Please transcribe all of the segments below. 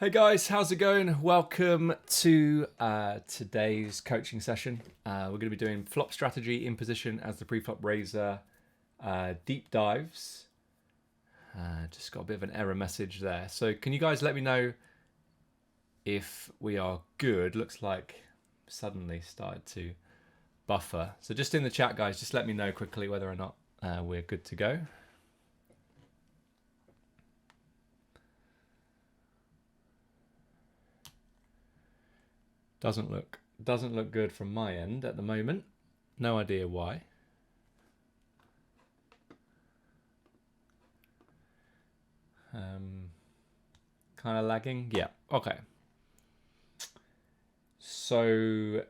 Hey guys, how's it going? Welcome to today's coaching session. We're going to be doing flop strategy in position as the pre-flop raiser, deep dives. Just got a bit of an error message there. So can you guys let me know if we are good? Looks like suddenly started to buffer. So just in the chat, guys, just let me know quickly whether or not we're good to go. Doesn't look good from my end at the moment. No idea why. Kind of lagging. Yeah. Okay. So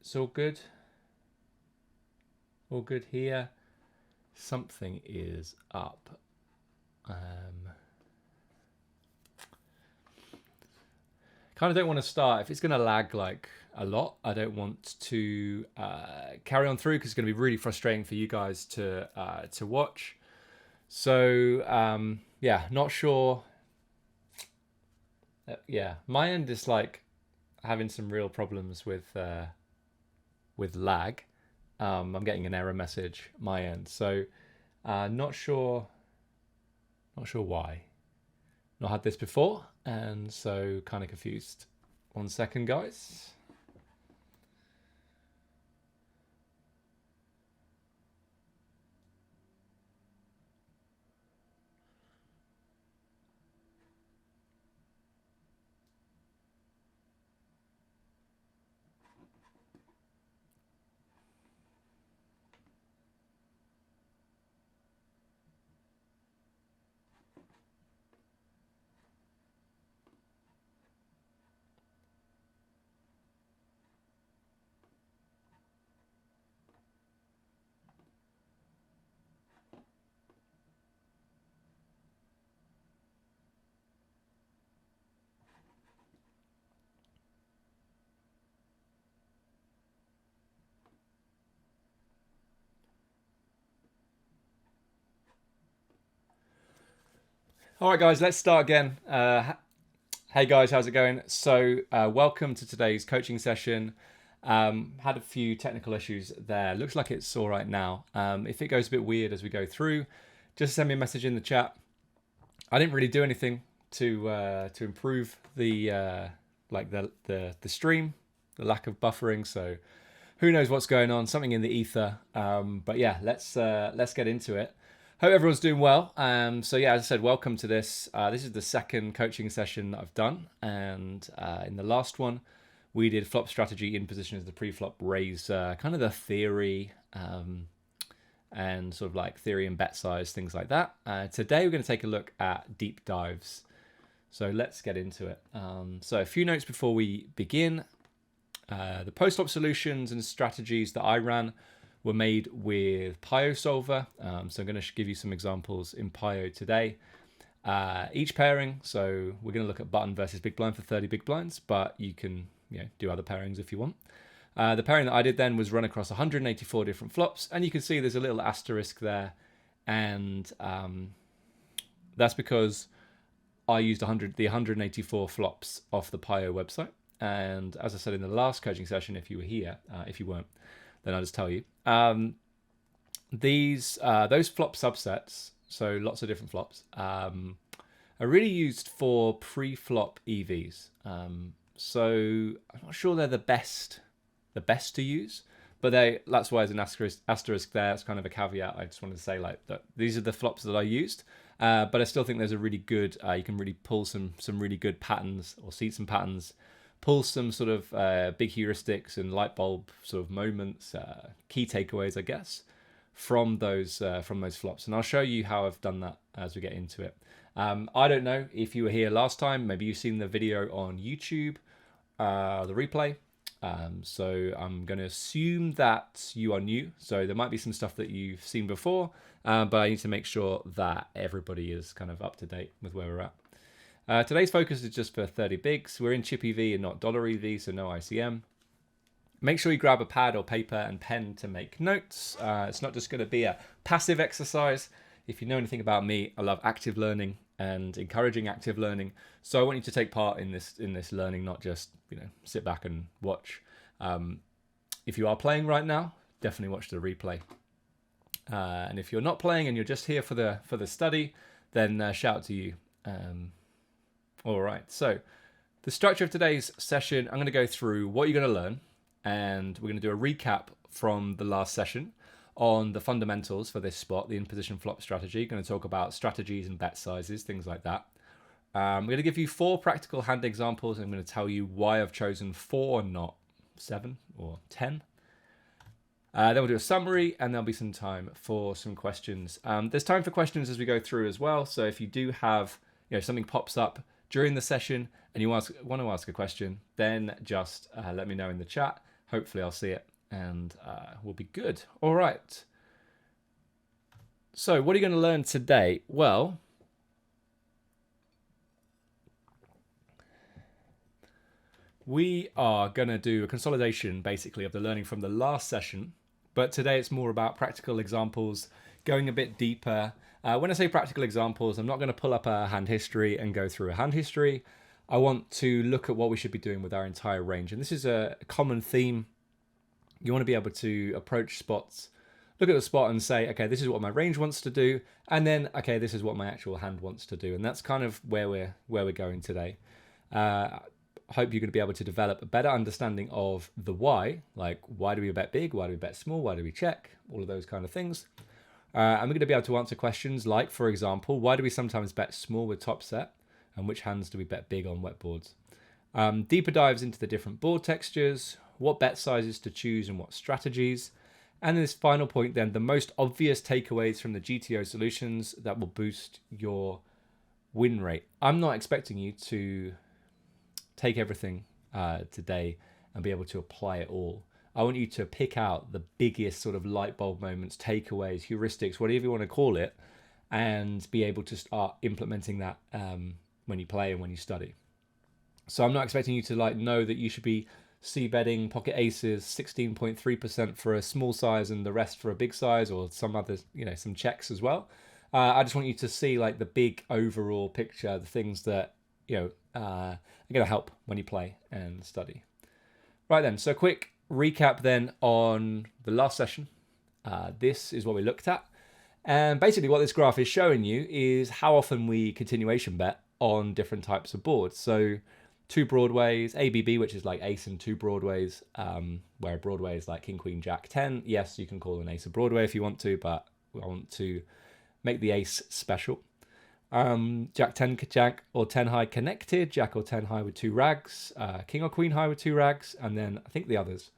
it's all good. All good here. Something is up. Kind of don't want to start if it's going to lag like a lot. I don't want to carry on through because it's going to be really frustrating for you guys to watch. So yeah, not sure. Yeah, my end is like having some real problems with lag. I'm getting an error message my end, so not sure why. Not had this before, and so kind of confused. 1 second, guys. All right, guys, let's start again. Hey guys, how's it going? So welcome to today's coaching session. Had a few technical issues there. Looks like it's all right now. If it goes a bit weird as we go through, just send me a message in the chat. I didn't really do anything to improve the stream, the lack of buffering. So who knows what's going on? Something in the ether. But yeah, let's get into it. Hope everyone's doing well. So yeah, as I said, welcome to this. This is the second coaching session that I've done, and in the last one, we did flop strategy in position as the pre-flop raise, kind of the theory and sort of like theory and bet size, things like that. Today we're going to take a look at deep dives. So let's get into it. So a few notes before we begin. The post-flop solutions and strategies that I ran were made with Pio Solver. So I'm going to give you some examples in Pio today. Each pairing, so we're going to look at button versus big blind for 30 big blinds, but you can do other pairings if you want. The pairing that I did then was run across 184 different flops, and you can see there's a little asterisk there, and that's because I used the 184 flops off the Pio website. And as I said in the last coaching session, if you were here, if you weren't, then I'll just tell you. Those flop subsets, so lots of different flops, are really used for pre-flop EVs. So I'm not sure they're the best to use, but that's why there's an asterisk there. It's kind of a caveat. I just wanted to say like that these are the flops that I used, but I still think there's a really good. You can really pull some really good patterns or see some patterns. Pull some sort of big heuristics and light bulb sort of moments, key takeaways, I guess, from those flops. And I'll show you how I've done that as we get into it. I don't know if you were here last time. Maybe you've seen the video on YouTube, the replay. So I'm going to assume that you are new. So there might be some stuff that you've seen before, but I need to make sure that everybody is kind of up to date with where we're at. Today's focus is just for 30 bigs. We're in chip EV and not dollar EV, so no ICM. Make sure you grab a pad or paper and pen to make notes. It's not just going to be a passive exercise. If you know anything about me, I love active learning and encouraging active learning. So I want you to take part in this learning, not just sit back and watch. If you are playing right now, definitely watch the replay. And if you're not playing and you're just here for the study, then shout out to you. All right. So the structure of today's session, I'm going to go through what you're going to learn, and we're going to do a recap from the last session on the fundamentals for this spot, the in-position flop strategy. Going to talk about strategies and bet sizes, things like that. I'm going to give you 4 practical hand examples. I'm going to tell you why I've chosen 4 and not 7 or 10. Then we'll do a summary, and there'll be some time for some questions. There's time for questions as we go through as well. So if you do have, something pops up during the session and you want to ask a question, then just let me know in the chat. Hopefully I'll see it, and we'll be good. All right. So what are you going to learn today? Well, we are going to do a consolidation, basically, of the learning from the last session. But today it's more about practical examples, going a bit deeper. When I say practical examples, I'm not going to pull up a hand history and go through a hand history. I want to look at what we should be doing with our entire range. And this is a common theme. You want to be able to approach spots, look at the spot and say, okay, this is what my range wants to do. And then, okay, this is what my actual hand wants to do. And that's kind of where we're going today. I hope you're going to be able to develop a better understanding of the why, like why do we bet big, why do we bet small, why do we check, all of those kind of things. And we're going to be able to answer questions like, for example, why do we sometimes bet small with top set, and which hands do we bet big on wet boards? Deeper dives into the different board textures, what bet sizes to choose and what strategies. And this final point then, the most obvious takeaways from the GTO solutions that will boost your win rate. I'm not expecting you to take everything today and be able to apply it all. I want you to pick out the biggest sort of light bulb moments, takeaways, heuristics, whatever you want to call it, and be able to start implementing that when you play and when you study. So I'm not expecting you to know that you should be c-betting pocket aces 16.3% for a small size and the rest for a big size, or some other, some checks as well. I just want you to see the big overall picture, the things that are going to help when you play and study. Right then, so quick recap then on the last session. This is what we looked at. And basically what this graph is showing you is how often we continuation bet on different types of boards. So 2 broadways, ABB, which is like ace and 2 broadways, where a broadway is like king, queen, jack, 10. Yes, you can call an ace a broadway if you want to, but I want to make the ace special. Jack 10 jack or 10 high connected, jack or 10 high with 2 rags, king or queen high with 2 rags, and then I think the others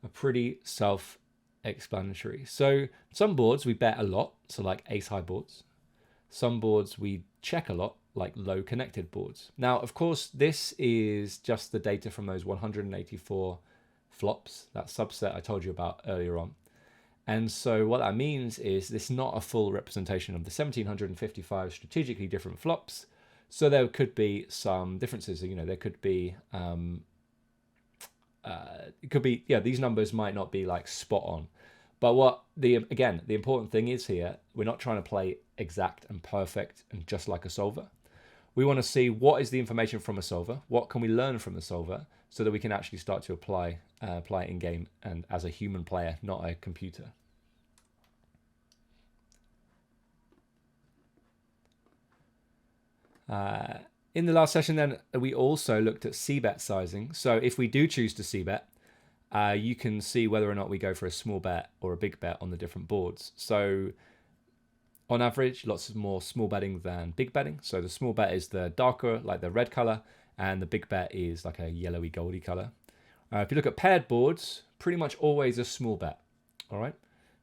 are pretty self-explanatory. So some boards we bet a lot, so like ace high boards. Some boards we check a lot, like low connected boards. Now, of course, this is just the data from those 184 flops, that subset I told you about earlier on. And so what that means is this is not a full representation of the 1,755 strategically different flops. So there could be some differences. There could be, these numbers might not be spot on. But the important thing is here, we're not trying to play exact and perfect and just like a solver. We want to see what is the information from a solver, what can we learn from the solver, so that we can actually start to apply it in game and as a human player, not a computer. In the last session then, we also looked at c-bet sizing. So if we do choose to c-bet, you can see whether or not we go for a small bet or a big bet on the different boards. So on average, lots more small betting than big betting. So the small bet is the darker, like the red color, and the big bet is like a yellowy goldy color. If you look at paired boards, pretty much always a small bet. All right,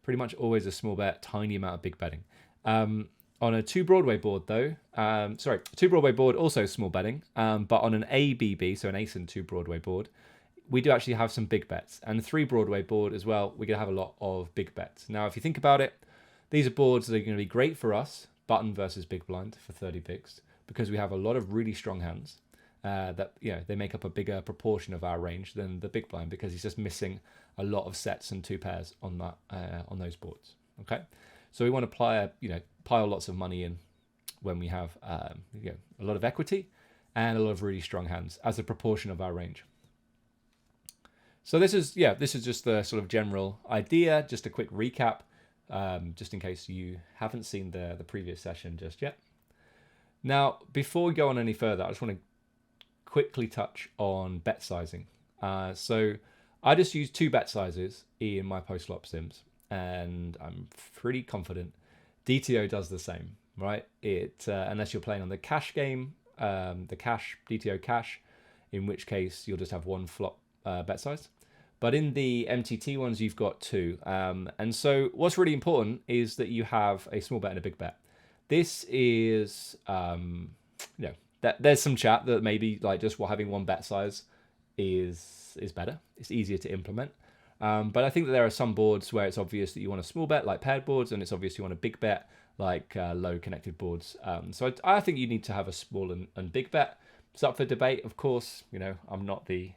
pretty much always a small bet, tiny amount of big betting. On a 2 Broadway board though, 2 Broadway board also small betting, but on an ABB, so an ace and 2 Broadway board, we do actually have some big bets. And the 3 Broadway board as well, we're going to have a lot of big bets. Now, if you think about it, these are boards that are going to be great for us, button versus big blind for 30 bigs, because we have a lot of really strong hands that they make up a bigger proportion of our range than the big blind, because he's just missing a lot of sets and 2 pairs on that on those boards. Okay, so we want to pile lots of money in when we have a lot of equity and a lot of really strong hands as a proportion of our range. So this is just the sort of general idea, just a quick recap, just in case you haven't seen the previous session just yet. Now, before we go on any further, I just want to quickly touch on bet sizing. So I just use 2 bet sizes in my post-flop sims, and I'm pretty confident DTO does the same, right? Unless you're playing on the cash game, the cash, DTO cash, in which case you'll just have 1 flop bet size. But in the MTT ones, you've got 2. And so what's really important is that you have a small bet and a big bet. This is, there's some chat that maybe like just having 1 bet size is better. It's easier to implement. But I think that there are some boards where it's obvious that you want a small bet, like paired boards, and it's obvious you want a big bet, like low connected boards. So I think you need to have a small and big bet. It's up for debate, of course. I'm not the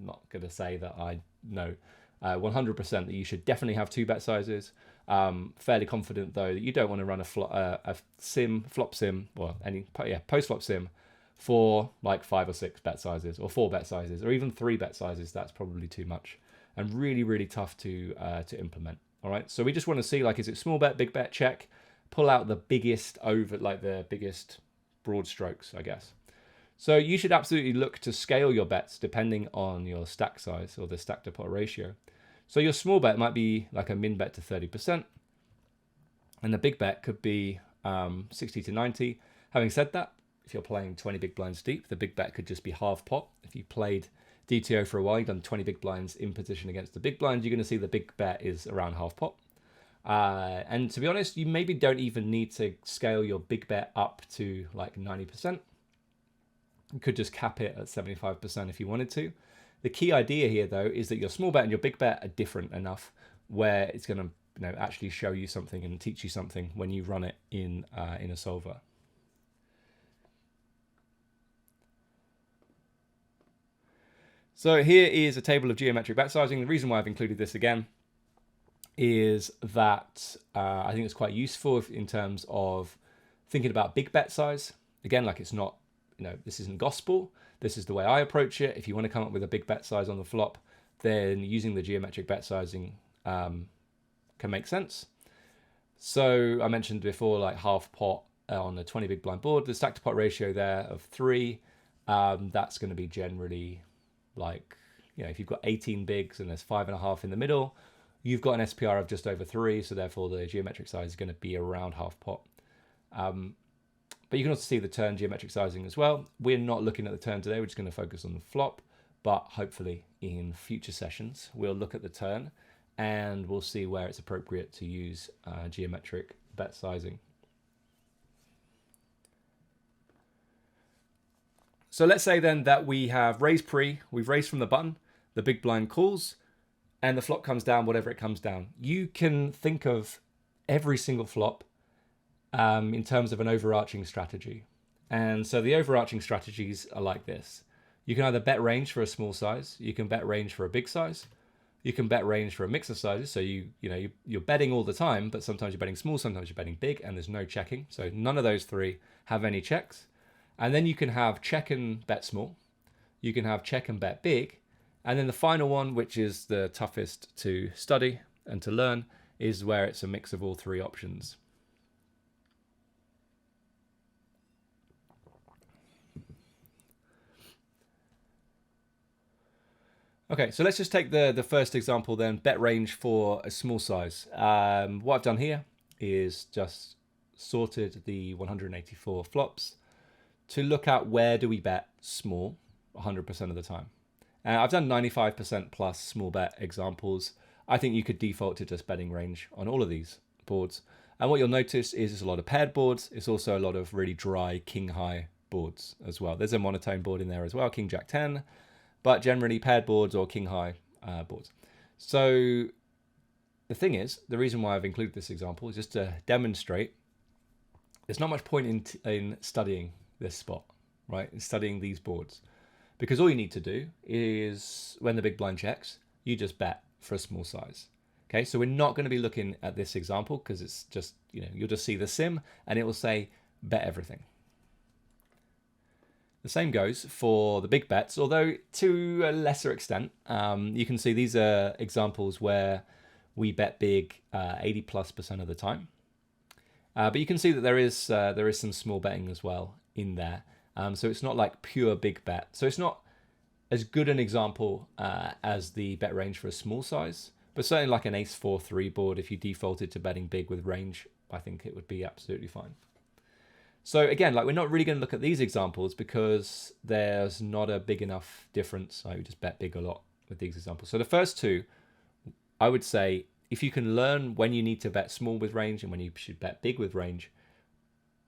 not going to say that I know 100% that you should definitely have 2 bet sizes. Fairly confident though that you don't want to run a flop sim, or post flop sim for like 5 or 6 bet sizes, or 4 bet sizes, or even 3 bet sizes. That's probably too much and really, really tough to implement. All right, so we just want to see, like, is it small bet, big bet? Check. Pull out the biggest the biggest broad strokes, I guess. So you should absolutely look to scale your bets depending on your stack size, or the stack to pot ratio. So your small bet might be like a min bet to 30%, and the big bet could be 60 to 90. Having said that, if you're playing 20 big blinds deep, the big bet could just be half pot. If you played DTO for a while, you've done 20 big blinds in position against the big blinds, you're going to see the big bet is around half pot. And to be honest, you maybe don't even need to scale your big bet up to like 90%. You could just cap it at 75% if you wanted to. The key idea here, though, is that your small bet and your big bet are different enough where it's going to actually show you something and teach you something when you run it in a solver. So here is a table of geometric bet sizing. The reason why I've included this again is that I think it's quite useful in terms of thinking about big bet size. Again, like, it's not, this isn't gospel. This is the way I approach it. If you want to come up with a big bet size on the flop, then using the geometric bet sizing can make sense. So I mentioned before, like half pot on a 20 big blind board, the stack to pot ratio there of 3, that's going to be generally like, if you've got 18 bigs and there's 5.5 in the middle, you've got an SPR of just over 3, so therefore the geometric size is going to be around half pot. But you can also see the turn geometric sizing as well. We're not looking at the turn today, we're just going to focus on the flop, but hopefully in future sessions we'll look at the turn and we'll see where it's appropriate to use geometric bet sizing. So let's say then that we have raised we've raised from the button, the big blind calls, and the flop comes down, whatever it comes down. You can think of every single flop in terms of an overarching strategy. And so the overarching strategies are like this. You can either bet range for a small size, you can bet range for a big size, you can bet range for a mix of sizes. So you're betting all the time, but sometimes you're betting small, sometimes you're betting big, and there's no checking. So none of those 3 have any checks. And then you can have check and bet small, you can have check and bet big, and then the final one, which is the toughest to study and to learn, is where it's a mix of all 3 options. Okay, so let's just take the first example then, bet range for a small size. What I've done here is just sorted the 184 flops to look at where do we bet small 100% of the time. I've done 95% plus small bet examples. I think you could default to just betting range on all of these boards. And what you'll notice is there's a lot of paired boards. It's also a lot of really dry king high boards as well. There's a monotone board in there as well, king jack 10, but generally paired boards or king high boards. So the thing is, the reason why I've included this example is just to demonstrate there's not much point in studying this spot, right? In studying these boards. Because all you need to do is, when the big blind checks, you just bet for a small size. Okay, so we're not going to be looking at this example because it's just, you'll just see the sim and it will say bet everything. The same goes for the big bets, although to a lesser extent. You can see these are examples where we bet big 80+% of the time. But you can see that there is some small betting as well in there. So it's not like pure big bet. So it's not as good an example as the bet range for a small size, but certainly like an ace 4-3 board, if you defaulted to betting big with range, I think it would be absolutely fine. So again, like we're not really going to look at these examples because there's not a big enough difference. I would just bet big a lot with these examples. So the first two, I would say, if you can learn when you need to bet small with range and when you should bet big with range,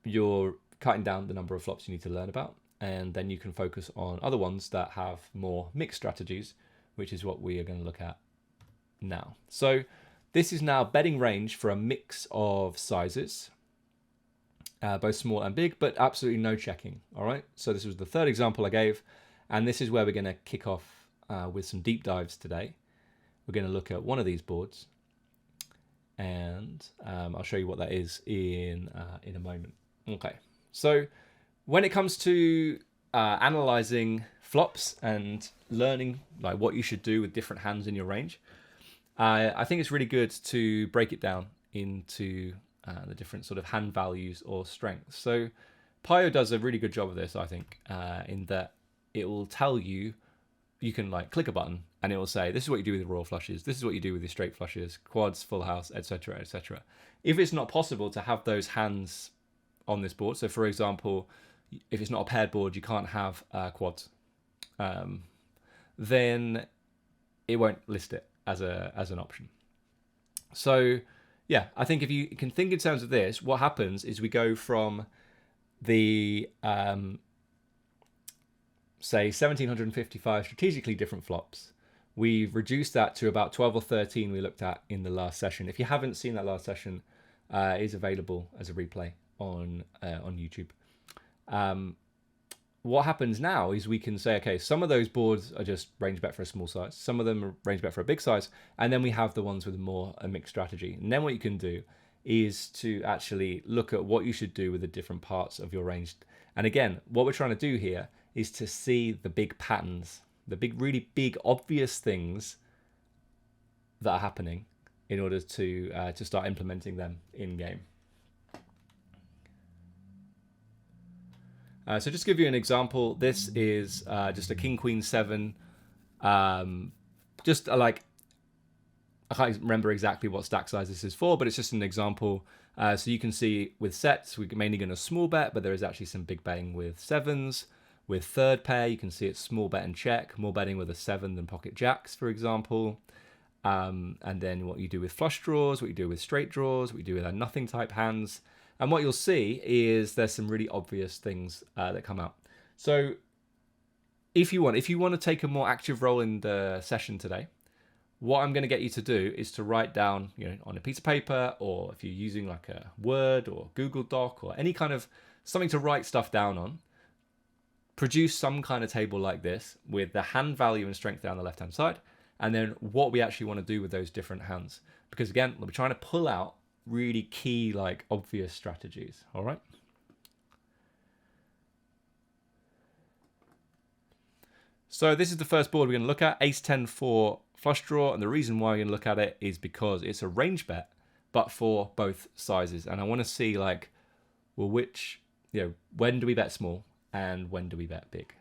you're cutting down the number of flops you need to learn about. And then you can focus on other ones that have more mixed strategies, which is what we are going to look at now. So this is now betting range for a mix of sizes, both small and big, but absolutely no checking. All right. So this was the third example I gave, and this is where we're going to kick off with some deep dives today. We're going to look at one of these boards, and I'll show you what that is in a moment. Okay. So when it comes to analyzing flops and learning like what you should do with different hands in your range, I think it's really good to break it down into the different sort of hand values or strengths. So Pio does a really good job of this, I think, in that it will tell you, you can like click a button and it will say, this is what you do with the royal flushes, this is what you do with your straight flushes, quads, full house, etc., etc. If it's not possible to have those hands on this board, so for example, if it's not a paired board, you can't have quads, then it won't list it as an option. So yeah, I think if you can think in terms of this, what happens is we go from the say 1755 strategically different flops. We've reduced that to about 12 or 13 we looked at in the last session. If you haven't seen that last session, it is available as a replay on YouTube. What happens now is we can say, okay, some of those boards are just range bet for a small size, some of them are range bet for a big size, and then we have the ones with a mixed strategy. And then what you can do is to actually look at what you should do with the different parts of your range. And again, what we're trying to do here is to see the big patterns, the really big obvious things that are happening in order to start implementing them in game. So just to give you an example, this is just a king, queen, 7. Just like, I can't remember exactly what stack size this is for, but it's just an example. So you can see with sets, we're mainly going to small bet, but there is actually some big betting with 7s. With third pair, you can see it's small bet and check, more betting with a 7 than pocket jacks, for example. And then what you do with flush draws, what you do with straight draws, what you do with our nothing type hands. And what you'll see is there's some really obvious things that come out. So if you want to take a more active role in the session today, what I'm going to get you to do is to write down, on a piece of paper, or if you're using like a Word or Google Doc or any kind of something to write stuff down on, produce some kind of table like this with the hand value and strength down the left-hand side, and then what we actually want to do with those different hands. Because again, we're trying to pull out really key, like obvious strategies. All right. So this is the first board we're going to look at, ace 10 for flush draw. And the reason why we're going to look at it is because it's a range bet, but for both sizes. And I want to see like, well, which, when do we bet small and when do we bet big?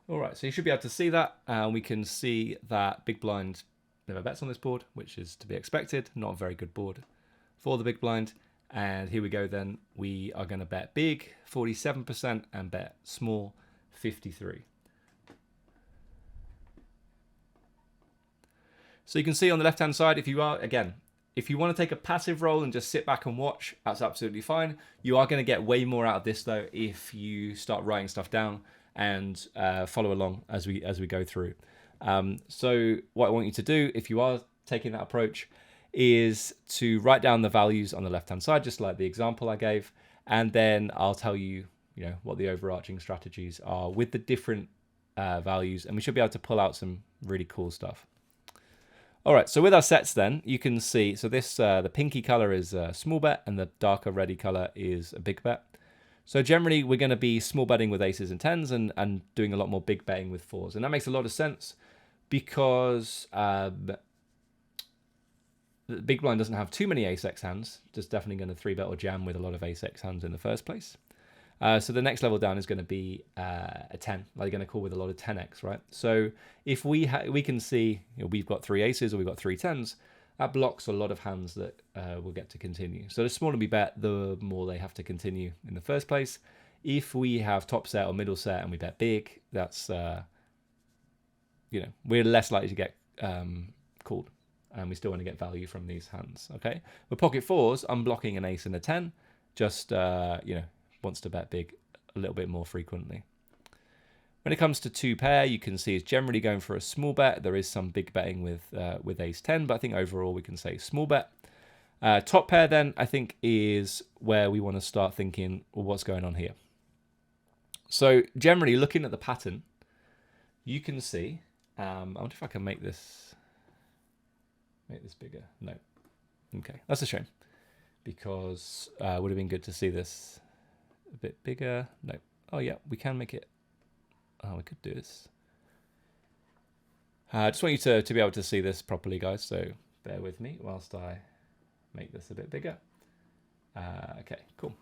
All right, so you should be able to see that. We can see that big blind never bets on this board, which is to be expected. Not a very good board for the big blind. And here we go then. We are going to bet big, 47%, and bet small, 53%. So you can see on the left-hand side, if you want to take a passive role and just sit back and watch, that's absolutely fine. You are going to get way more out of this though if you start writing stuff down and follow along as we go through. So what I want you to do, if you are taking that approach, is to write down the values on the left-hand side, just like the example I gave, and then I'll tell you, what the overarching strategies are with the different values, and we should be able to pull out some really cool stuff. All right, so with our sets then, you can see, so this, the pinky color is a small bet, and the darker reddy color is a big bet. So generally, we're going to be small betting with aces and tens and doing a lot more big betting with fours. And that makes a lot of sense because the big blind doesn't have too many ace-x hands. Just definitely going to 3-bet or jam with a lot of ace-x hands in the first place. So the next level down is going to be a 10. Like, you're going to call with a lot of 10x, right? So if we can see we've got 3 aces or we've got 3 tens, that blocks a lot of hands that will get to continue. So the smaller we bet, the more they have to continue in the first place. If we have top set or middle set and we bet big, that's, we're less likely to get called. And we still want to get value from these hands, okay? With pocket fours, unblocking an ace and a 10 just, wants to bet big a little bit more frequently. When it comes to 2 pair, you can see it's generally going for a small bet. There is some big betting with ace 10, but I think overall we can say small bet. Top pair then, I think, is where we want to start thinking, well, what's going on here? So generally, looking at the pattern, you can see, I wonder if I can make this bigger. No. Okay, that's a shame, because it would have been good to see this a bit bigger. No. Oh yeah, we can make it. Oh, we could do this. I just want you to be able to see this properly, guys, so bear with me whilst I make this a bit bigger. Okay, cool.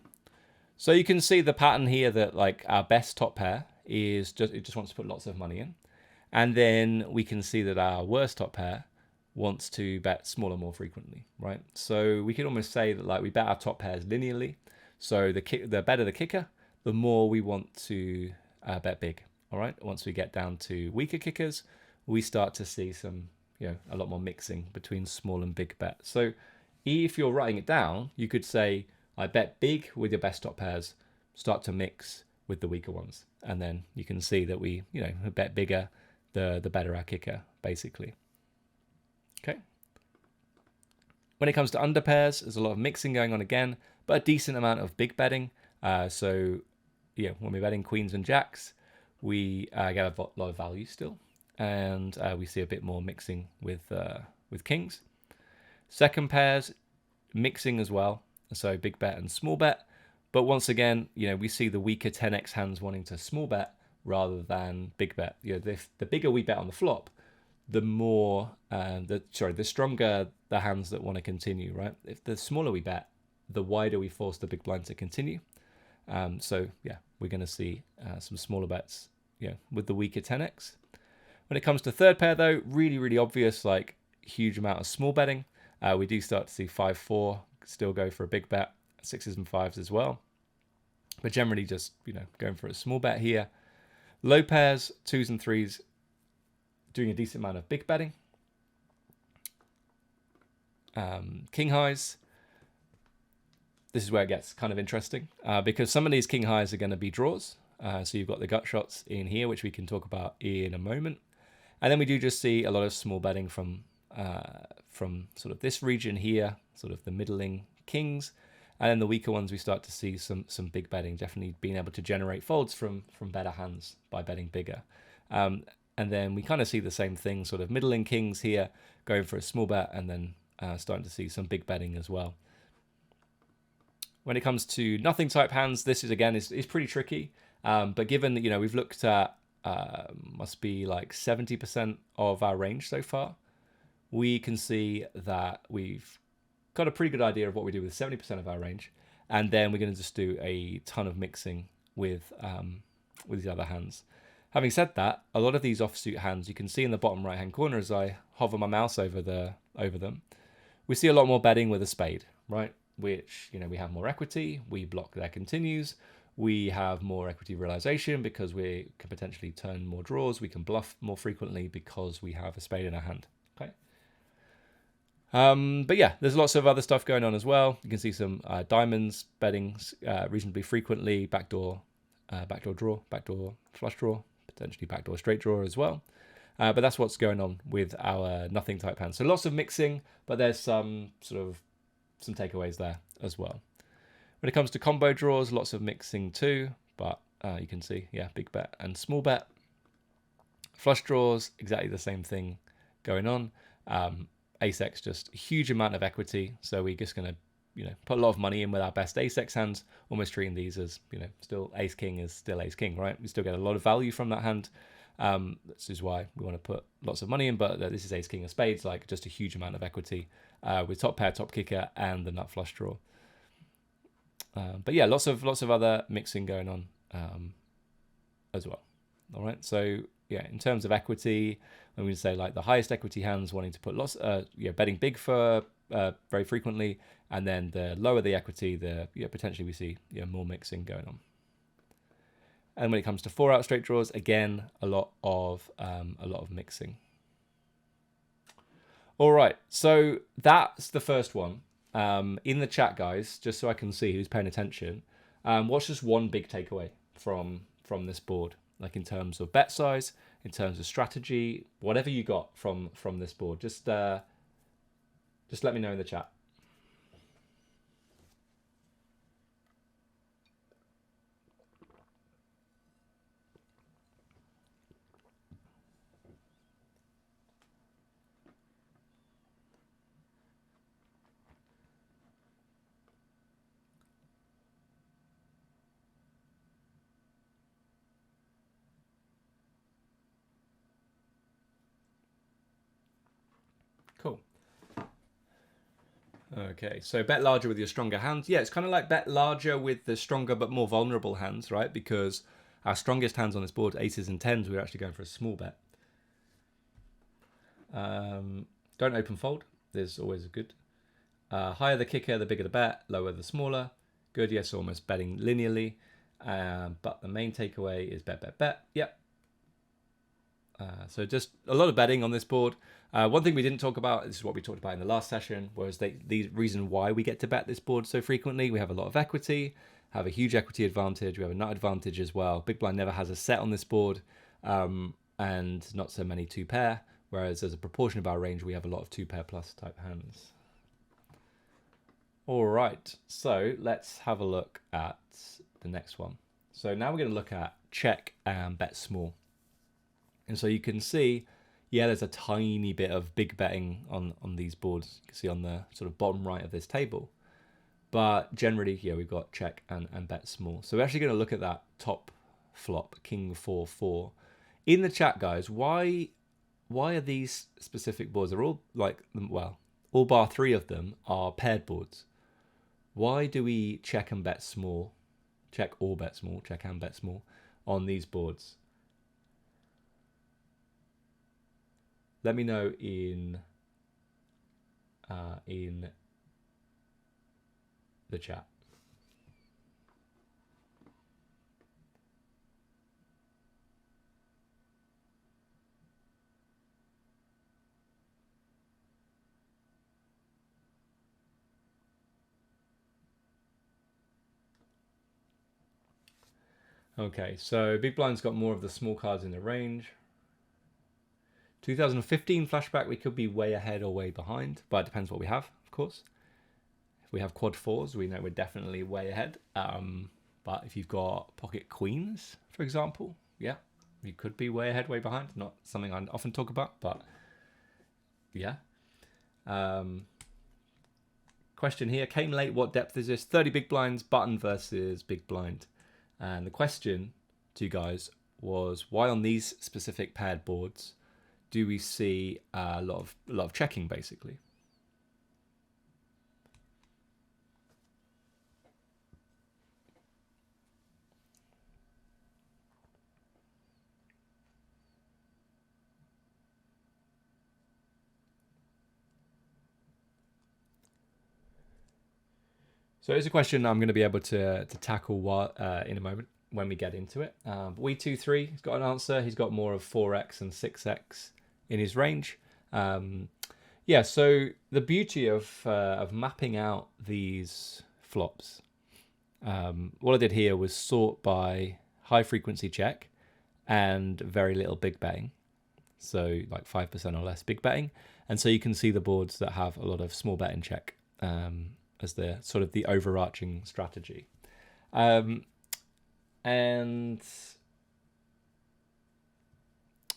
So you can see the pattern here that, like, our best top pair is it just wants to put lots of money in. And then we can see that our worst top pair wants to bet smaller more frequently, right? So we can almost say that, like, we bet our top pairs linearly. So the better the kicker, the more we want to bet big. All right. Once we get down to weaker kickers, we start to see some, a lot more mixing between small and big bets. So if you're writing it down, you could say, I bet big with your best top pairs, start to mix with the weaker ones. And then you can see that we, bet bigger, the better our kicker, basically. Okay. When it comes to under pairs, there's a lot of mixing going on again, but a decent amount of big betting. So when we're betting queens and jacks, we get a lot of value still, and we see a bit more mixing with kings. Second pairs, mixing as well, so big bet and small bet. But once again, we see the weaker 10x hands wanting to small bet rather than big bet. The bigger we bet on the flop, the more the stronger the hands that want to continue, right? If the smaller we bet, the wider we force the big blind to continue. So yeah, we're going to see some smaller bets, with the weaker 10x. When it comes to third pair, though, really, really obvious, like, huge amount of small betting. We do start to see 5-4 still go for a big bet, 6s and 5s as well. But generally just, going for a small bet here. Low pairs, 2s and 3s, doing a decent amount of big betting. King highs. This is where it gets kind of interesting, because some of these king highs are going to be draws. So you've got the gut shots in here, which we can talk about in a moment. And then we do just see a lot of small betting from sort of this region here, sort of the middling kings. And then the weaker ones, we start to see some big betting, definitely being able to generate folds from better hands by betting bigger. And then we kind of see the same thing, sort of middling kings here, going for a small bet, and then starting to see some big betting as well. When it comes to nothing type hands, this is, again, is pretty tricky. But given that, we've looked at, must be like 70% of our range so far, we can see that we've got a pretty good idea of what we do with 70% of our range. And then we're going to just do a ton of mixing with these other hands. Having said that, a lot of these offsuit hands, you can see in the bottom right-hand corner as I hover my mouse over them, we see a lot more betting with a spade, right? Which, we have more equity, we block their continues, we have more equity realization because we can potentially turn more draws, we can bluff more frequently because we have a spade in our hand, okay? But yeah, there's lots of other stuff going on as well. You can see some diamonds betting reasonably frequently, backdoor draw, backdoor flush draw, potentially backdoor straight draw as well. But that's what's going on with our nothing type hands. So lots of mixing, but there's some takeaways there as well. When it comes to combo draws, lots of mixing too, but you can see, yeah, big bet and small bet. Flush draws, exactly the same thing going on. Ace-X, just a huge amount of equity, so we're just going to put a lot of money in with our best Ace-X hands, almost treating these as, still Ace-King is still Ace-King, right? We still get a lot of value from that hand. This is why we want to put lots of money in, but this is Ace-King of spades, like just a huge amount of equity with top pair, top kicker, and the nut flush draw. But yeah, lots of other mixing going on as well. All right, so yeah, in terms of equity, I'm going to say like the highest equity hands wanting to put lots, betting big for very frequently, and then the lower the equity, the potentially we see more mixing going on. And when it comes to 4-out straight draws, again a lot of mixing. All right, so that's the first one. In the chat, guys, just so I can see who's paying attention, what's just one big takeaway from this board, like in terms of bet size, in terms of strategy, whatever you got from this board, just let me know in the chat. Cool. Okay, so bet larger with your stronger hands. Yeah, it's kind of like bet larger with the stronger but more vulnerable hands, right? Because our strongest hands on this board, aces and tens, we're actually going for a small bet. Don't open fold. There's always a good. Higher the kicker, the bigger the bet. Lower the smaller. Good, yes, almost betting linearly. But the main takeaway is bet, bet, bet. Yep. So just a lot of betting on this board. One thing we didn't talk about, this is what we talked about in the last session, was the reason why we get to bet this board so frequently. We have a lot of equity, have a huge equity advantage. We have a nut advantage as well. Big blind never has a set on this board, and not so many 2-pair, whereas as a proportion of our range, we have a lot of 2-pair plus type hands. All right, so let's have a look at the next one. So now we're going to look at check and bet small. And so you can see, yeah, there's a tiny bit of big betting on these boards. You can see on the sort of bottom right of this table. But generally, yeah, we've got check and bet small. So we're actually going to look at that top flop, King 4-4. In the chat, guys, why are these specific boards? They're all like, well, all bar 3 of them are paired boards. Why do we check and bet small, check or bet small, check and bet small on these boards? Let me know in the chat. Okay, so big blind's got more of the small cards in the range. 2015 flashback, we could be way ahead or way behind, but it depends what we have, of course. If we have quad 4s, we know we're definitely way ahead. But if you've got pocket queens, for example, yeah, you could be way ahead, way behind. Not something I often talk about, but yeah. Question here, came late, what depth is this? 30 big blinds, button versus big blind. And the question to you guys was, why on these specific paired boards do we see a lot of checking, basically? So it's a question I'm going to be able to tackle in a moment when we get into it. We23, he's got an answer. He's got more of 4x and 6x in his range. Yeah, so the beauty of mapping out these flops, what I did here was sort by high frequency check and very little big betting. so like 5% or less big betting. And so you can see the boards that have a lot of small bet in check as the sort of the overarching strategy. And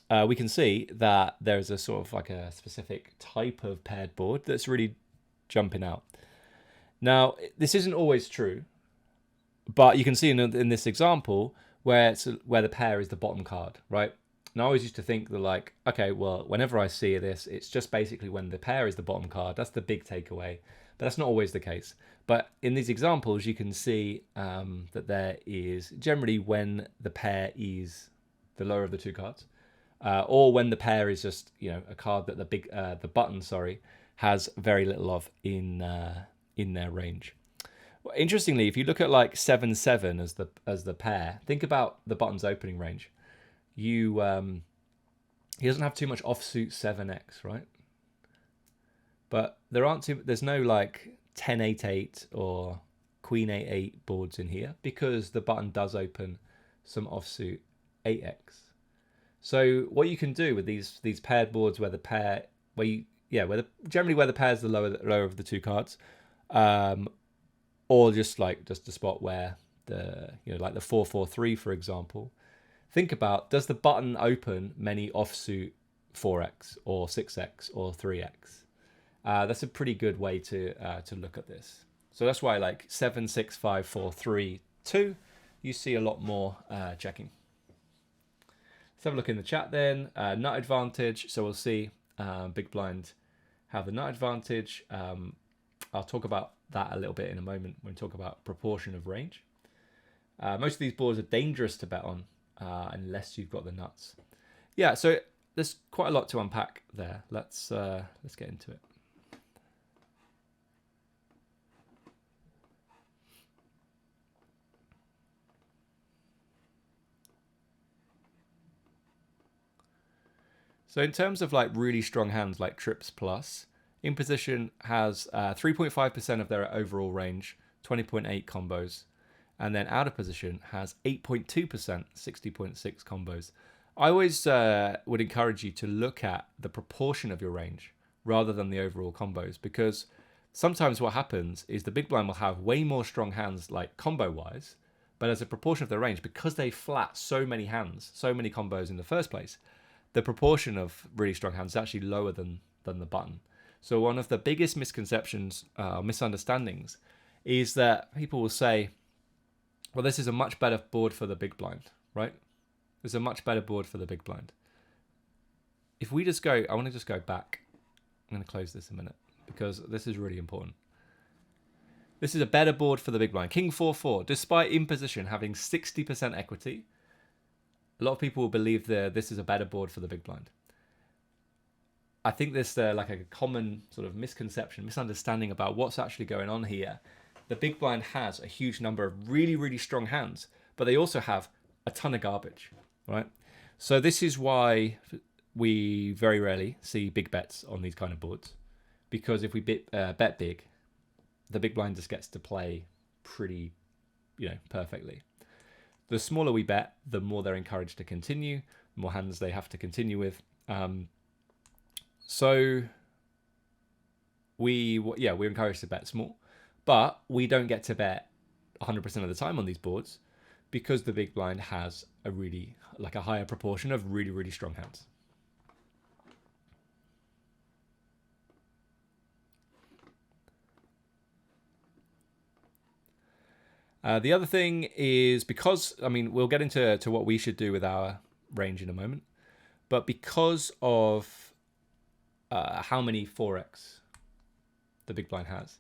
we can see that there's a sort of like a specific type of paired board that's really jumping out. Now, this isn't always true, but you can see in this example where the pair is the bottom card, right? And I always used to think that, like, okay, well, whenever I see this, it's just basically when the pair is the bottom card. That's the big takeaway, but that's not always the case. But in these examples, you can see that there is generally when the pair is the lower of the two cards, or when the pair is just, you know, a card that the button, has very little of in their range. Well, interestingly, if you look at like 7-7 as the pair, think about the button's opening range. He doesn't have too much offsuit 7x, right? But there's no like 10-8-8 or Queen 8-8 boards in here because the button does open some offsuit 8x. So what you can do with these paired boards where the pair generally where the pair is the lower of the two cards, or just a spot where like the 4-4-3, for example. Think about, does the button open many offsuit 4x or 6x or 3x? That's a pretty good way to look at this. So that's why like 7, 6, 5, 4, 3, 2, you see a lot more checking. Let's have a look in the chat then. Nut advantage. So we'll see big blind have the nut advantage. I'll talk about that a little bit in a moment when we talk about proportion of range. Most of these boards are dangerous to bet on unless you've got the nuts. Yeah, so there's quite a lot to unpack there. Let's get into it. So in terms of like really strong hands like trips plus, in position has 3.5% of their overall range, 20.8 combos. And then out of position has 8.2%, 60.6 combos. I always would encourage you to look at the proportion of your range rather than the overall combos, because sometimes what happens is the big blind will have way more strong hands like combo-wise, but as a proportion of their range, because they flat so many hands, so many combos in the first place, the proportion of really strong hands is actually lower than the button. So one of the biggest misconceptions, misunderstandings, is that people will say, well, this is a much better board for the big blind, right? It's a much better board for the big blind. If we just go, I want to just go back. I'm going to close this a minute because this is really important. This is a better board for the big blind. King 4-4, despite in position having 60% equity, a lot of people will believe that this is a better board for the big blind. I think there's like a common sort of misconception, misunderstanding about what's actually going on here. The big blind has a huge number of really, really strong hands, but they also have a ton of garbage, right? So this is why we very rarely see big bets on these kind of boards, because if we bet big, the big blind just gets to play pretty, perfectly. The smaller we bet, the more they're encouraged to continue, the more hands they have to continue with. So we're encouraged to bet small, but we don't get to bet 100% of the time on these boards because the big blind has a higher proportion of really, really strong hands. The other thing is because, we'll get into what we should do with our range in a moment, but because of how many 4x the big blind has,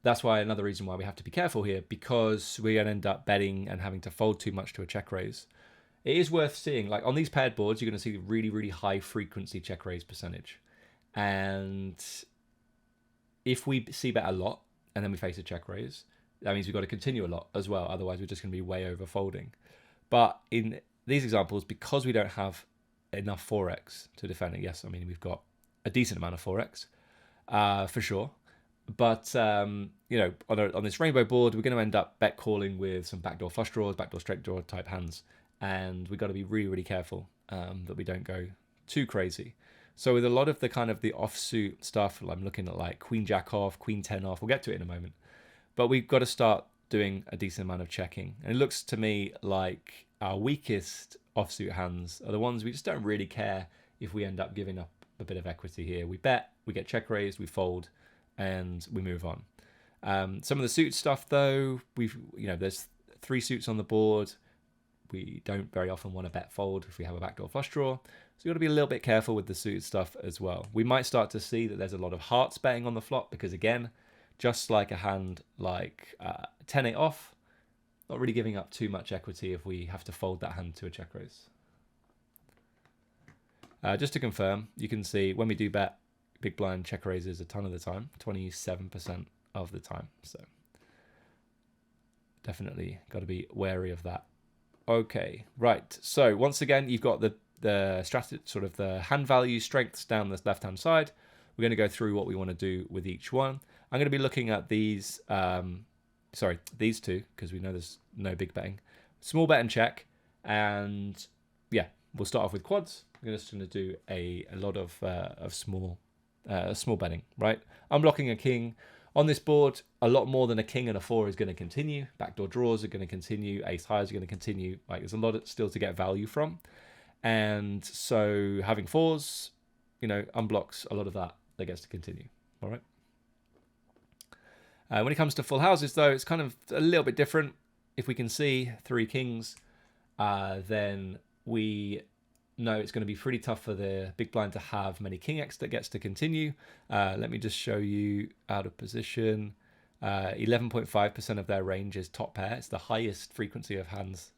that's why another reason why we have to be careful here, because we're going to end up betting and having to fold too much to a check raise. It is worth seeing, like on these paired boards, you're going to see really, really high frequency check raise percentage. And if we see bet a lot and then we face a check raise, that means we've got to continue a lot as well. Otherwise, we're just going to be way over folding. But in these examples, because we don't have enough 4x to defend it, yes, we've got a decent amount of 4x for sure. But, on this rainbow board, we're going to end up bet calling with some backdoor flush draws, backdoor straight draw type hands. And we've got to be really, really careful that we don't go too crazy. So with a lot of the kind of the offsuit stuff, I'm looking at like Queen Jack off, Queen 10 off. We'll get to it in a moment. But we've got to start doing a decent amount of checking. And it looks to me like our weakest offsuit hands are the ones we just don't really care if we end up giving up a bit of equity here. We bet, we get check raised, we fold, and we move on. Some of the suit stuff though, there's 3 suits on the board. We don't very often want to bet fold if we have a backdoor flush draw. So you've got to be a little bit careful with the suited stuff as well. We might start to see that there's a lot of hearts betting on the flop because, again, just like a hand like 10-8 off, not really giving up too much equity if we have to fold that hand to a check raise. Just to confirm, you can see when we do bet, big blind check raises a ton of the time, 27% of the time. So definitely got to be wary of that. Okay, right. So once again, you've got the sort of the hand value strengths down the left-hand side. We're going to go through what we want to do with each one. I'm going to be looking at these, these two, because we know there's no big betting. Small bet and check. And yeah, we'll start off with quads. We're just going to do a lot of small betting, right? I'm blocking a king. On this board, a lot more than a king and a 4 is going to continue. Backdoor draws are going to continue. Ace highs are going to continue. Like, there's a lot still to get value from. And so having 4s, unblocks a lot of that gets to continue. All right. When it comes to full houses, though, it's kind of a little bit different. If we can see 3 kings, then we know it's going to be pretty tough for the big blind to have many king X that gets to continue. Let me just show you out of position. 11.5% of their range is top pair. It's the highest frequency of hands,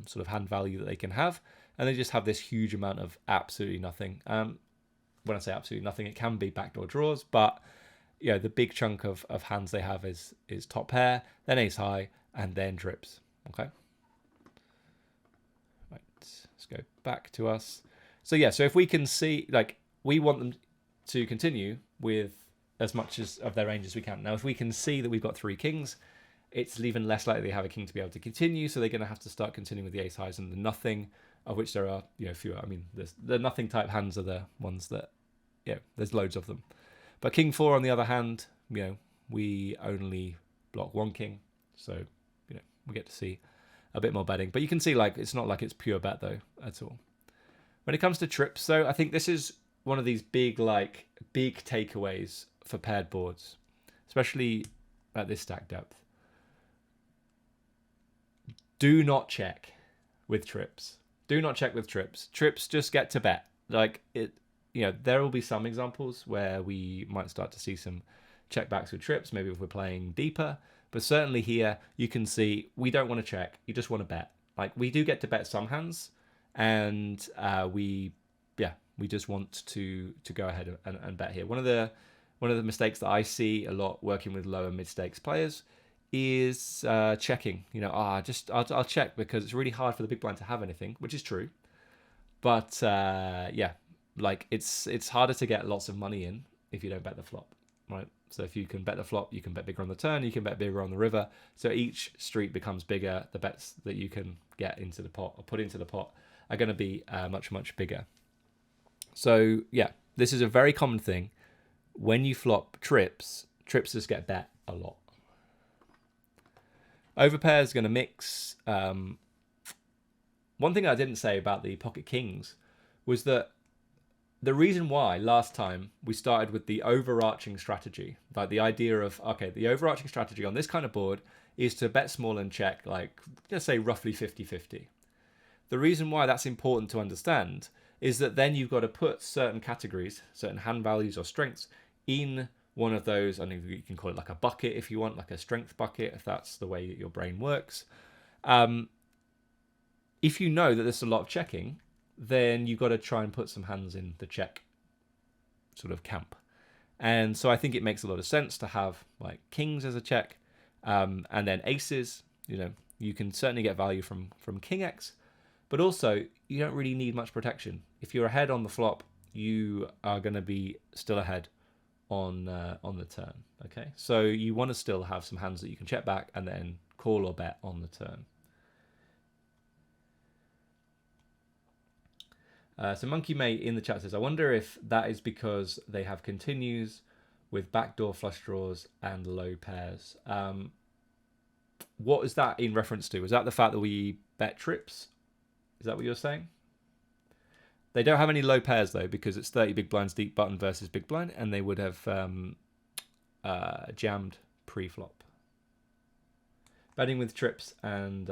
sort of hand value that they can have. And they just have this huge amount of absolutely nothing. When I say absolutely nothing, it can be backdoor draws, but the big chunk of hands they have is top pair, then ace high, and then drips. Okay. Right. Let's go back to us. So yeah, so if we can see, we want them to continue with as much of their range as we can. Now, if we can see that we've got 3 kings, it's even less likely they have a king to be able to continue. So they're going to have to start continuing with the ace highs and the nothing, of which there are fewer. I mean, the nothing type hands are the ones that, there's loads of them. But king 4 on the other hand, we only block 1 king, so we get to see a bit more betting. But you can see it's not like it's pure bet though at all. When it comes to trips, though, I think this is one of these big takeaways for paired boards, especially at this stack depth. Do not check with trips. Do not check with trips. Trips just get to bet. There will be some examples where we might start to see some checkbacks with trips, maybe if we're playing deeper. But certainly here, you can see we don't want to check. You just want to bet. We do get to bet some hands, and we just want to go ahead and bet here. One of the mistakes that I see a lot working with lower mid stakes players is checking. I'll check because it's really hard for the big blind to have anything, which is true. But it's harder to get lots of money in if you don't bet the flop, right? So if you can bet the flop, you can bet bigger on the turn, you can bet bigger on the river. So each street becomes bigger. The bets that you can get into the pot or put into the pot are going to be much, much bigger. So yeah, this is a very common thing. When you flop trips just get bet a lot. Overpair is going to mix. One thing I didn't say about the pocket kings was that the reason why last time we started with the overarching strategy, the idea of, the overarching strategy on this kind of board is to bet small and check, let's say roughly 50-50. The reason why that's important to understand is that then you've got to put certain categories, certain hand values or strengths in one of those. I think you can call it like a bucket if you want, like a strength bucket, if that's the way that your brain works. If you know that there's a lot of checking, then you've got to try and put some hands in the check sort of camp. And so I think it makes a lot of sense to have kings as a check, and then aces. You can certainly get value from king X, but also you don't really need much protection. If you're ahead on the flop, you are going to be still ahead on the turn. Okay, so you want to still have some hands that you can check back and then call or bet on the turn. So Monkey Mate in the chat says, I wonder if that is because they have continues with backdoor flush draws and low pairs. What is that in reference to? Is that the fact that we bet trips? Is that what you're saying? They don't have any low pairs though, because it's 30 big blinds deep button versus big blind, and they would have jammed pre-flop. Betting with trips and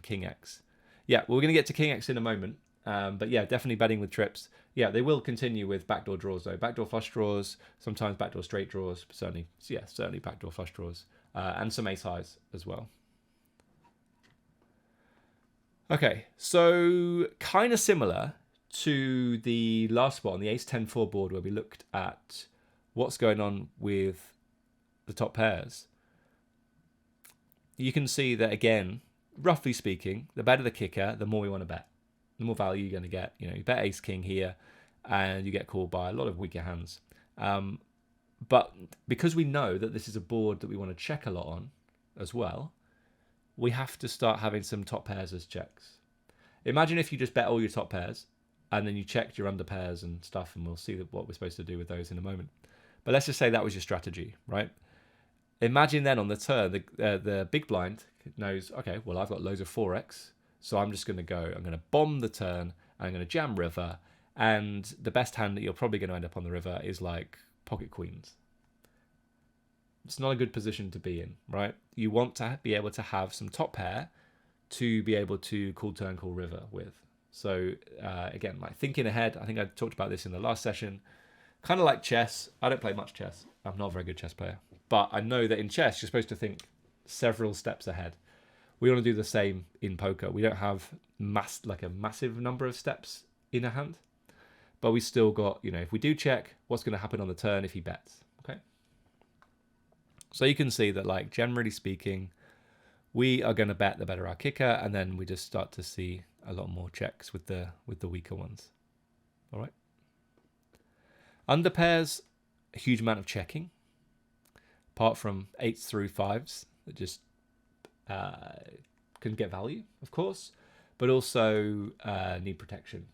King X. Yeah, well, we're going to get to King X in a moment. But yeah, definitely betting with trips. Yeah, they will continue with backdoor draws though. Backdoor flush draws, sometimes backdoor straight draws, but certainly backdoor flush draws. And some ace highs as well. Okay, so kind of similar to the last spot on the ace 10-4 board where we looked at what's going on with the top pairs. You can see that again, roughly speaking, the better the kicker, the more we want to bet. The more value you're going to get. You know, you bet ace king here and you get called by a lot of weaker hands. But because we know that this is a board that we want to check a lot on as well, we have to start having some top pairs as checks. Imagine if you just bet all your top pairs and then you checked your under pairs and stuff, and we'll see what we're supposed to do with those in a moment. But let's just say that was your strategy, right? Imagine then on the turn, the big blind knows, okay, well, I've got loads of 4x, so I'm just going to go, I'm going to bomb the turn, and I'm going to jam river, and the best hand that you're probably going to end up on the river is like pocket queens. It's not a good position to be in, right? You want to be able to have some top pair to be able to call turn, call river with. So again, like thinking ahead, I think I talked about this in the last session, kind of like chess. I don't play much chess. I'm not a very good chess player, but I know that in chess, you're supposed to think several steps ahead. We want to do the same in poker. We don't have a massive number of steps in a hand, but we still got, you know, if we do check, what's going to happen on the turn if he bets, okay? So you can see that, like, generally speaking, we are going to bet the better our kicker, and then we just start to see a lot more checks with the weaker ones. All right. Under pairs, a huge amount of checking, apart from 8s through 5s that just can get value, of course, but also need protection.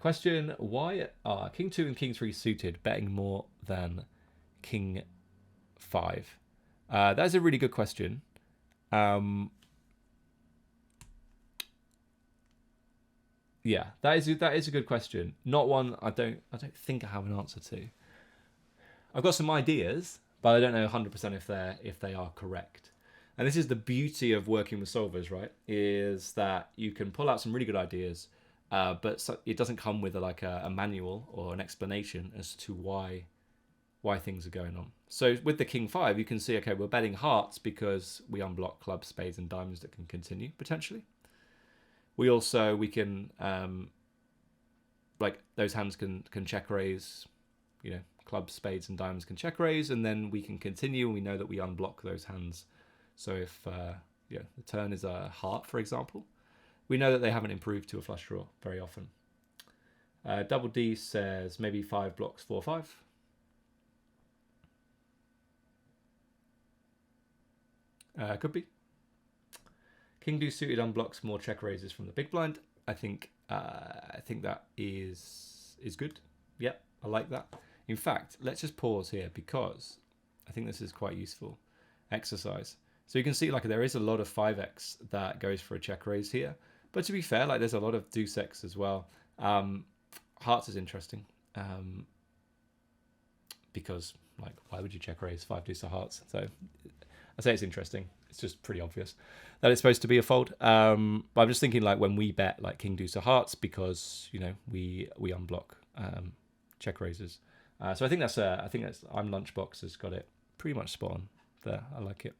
Question, why are King 2 and King 3 suited betting more than King 5? That is a really good question. Yeah, that is a good question. Not one I don't think I have an answer to. I've got some ideas, but I don't know 100% if they are correct. And this is the beauty of working with solvers, right? Is that you can pull out some really good ideas, but it doesn't come with a manual or an explanation as to why things are going on. So with the King 5, you can see, okay, we're betting hearts because we unblock clubs, spades, and diamonds that can continue potentially. We can like those hands can check raise, you know, clubs, spades, and diamonds can check raise, and then we can continue. And we know that we unblock those hands. So if the turn is a heart, for example, we know that they haven't improved to a flush draw very often. Double D says maybe 5 blocks 4-5. Could be. King deuce suited unblocks more check raises from the big blind. I think that is good. Yep, I like that. In fact, let's just pause here because I think this is quite useful exercise. So you can see like there is a lot of 5x that goes for a check raise here. But to be fair, like there's a lot of deuce x as well. Hearts is interesting because like why would you check raise 5 deuce of hearts? So I say it's interesting. It's just pretty obvious that it's supposed to be a fold. But I'm just thinking like when we bet like King deuce of hearts because you know we unblock check raises. So I think that's I'm Lunchbox has got it pretty much spot on there. I like it.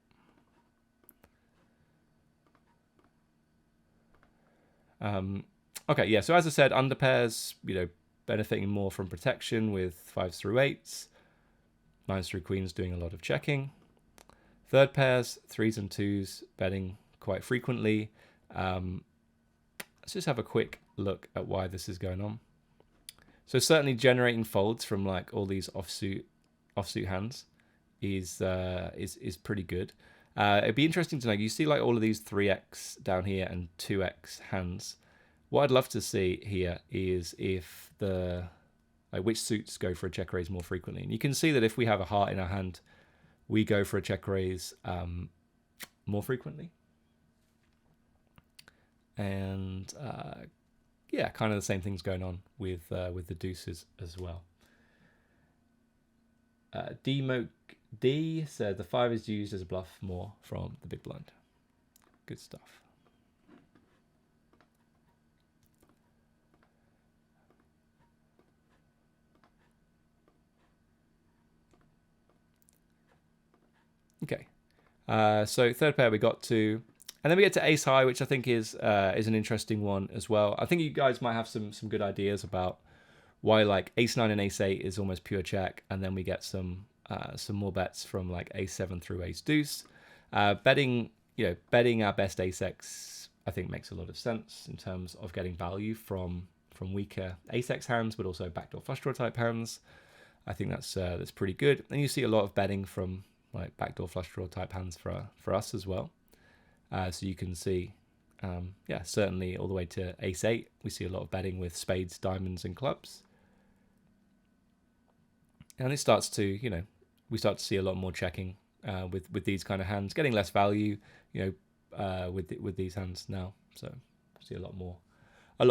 Okay, yeah. So as I said, under pairs, you know, benefiting more from protection with 5s through 8s, 9s through queens doing a lot of checking. Third pairs, 3s and 2s, betting quite frequently. Let's just have a quick look at why this is going on. So certainly generating folds from like all these offsuit hands is pretty good. It'd be interesting to know. You see like all of these 3x down here and 2x hands. What I'd love to see here is if which suits go for a check raise more frequently. And you can see that if we have a heart in our hand, we go for a check raise more frequently. And yeah, kind of the same things going on with the deuces as well. D said the 5 is used as a bluff more from the big blind. Good stuff. Okay, so third pair we got to, and then we get to ace high, which I think is an interesting one as well. I think you guys might have some good ideas about why like ace 9 and ace 8 is almost pure check, and then we get some more bets from like ace 7 through ace deuce. Betting our best ace x I think makes a lot of sense in terms of getting value from weaker ace x hands, but also backdoor flush draw type hands. I think that's pretty good, and you see a lot of betting from like backdoor flush draw type hands for us as well. So you can see, yeah, certainly all the way to ace 8, we see a lot of betting with spades, diamonds, and clubs. And it starts to, we start to see a lot more checking with these kind of hands, getting less value, with these hands now. So see a lot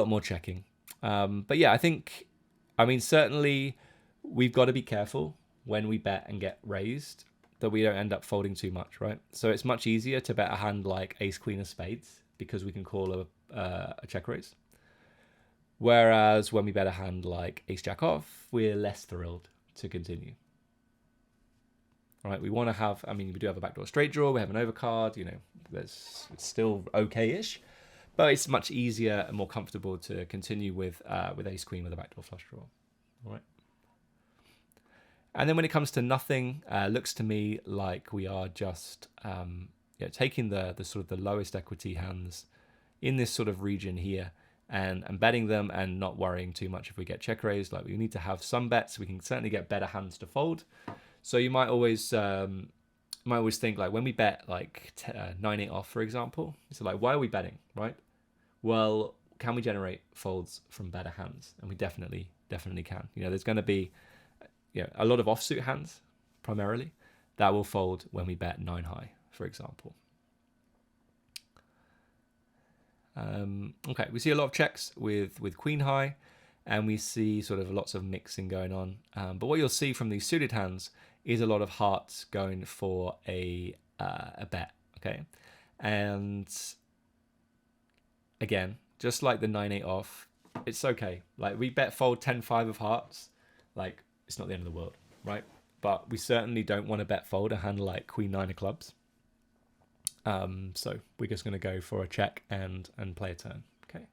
more checking. But yeah, certainly we've got to be careful when we bet and get raised that we don't end up folding too much, right? So it's much easier to bet a hand like ace queen of spades because we can call a check raise. Whereas when we bet a hand like ace jack off, we're less thrilled to continue. Right? We want to have, we do have a backdoor straight draw, we have an overcard, it's still okay-ish, but it's much easier and more comfortable to continue with ace queen with a backdoor flush draw. All right. And then when it comes to nothing, looks to me like we are just taking the sort of the lowest equity hands in this sort of region here and betting them and not worrying too much if we get check raised. Like we need to have some bets. We can certainly get better hands to fold. So you might always think like when we bet like 9-8 off, for example, so like why are we betting, right? Well, can we generate folds from better hands? And we definitely can. There's going to be a lot of offsuit hands, primarily, that will fold when we bet 9 high, for example. Okay, we see a lot of checks with queen high, and we see sort of lots of mixing going on. But what you'll see from these suited hands is a lot of hearts going for a bet, okay? And again, just like the 9-8 off, it's okay. Like we bet fold 10-5 of hearts, like it's not the end of the world, right? But we certainly don't want to bet fold a hand like queen 9 of clubs. So we're just going to go for a check and play a turn. Okay.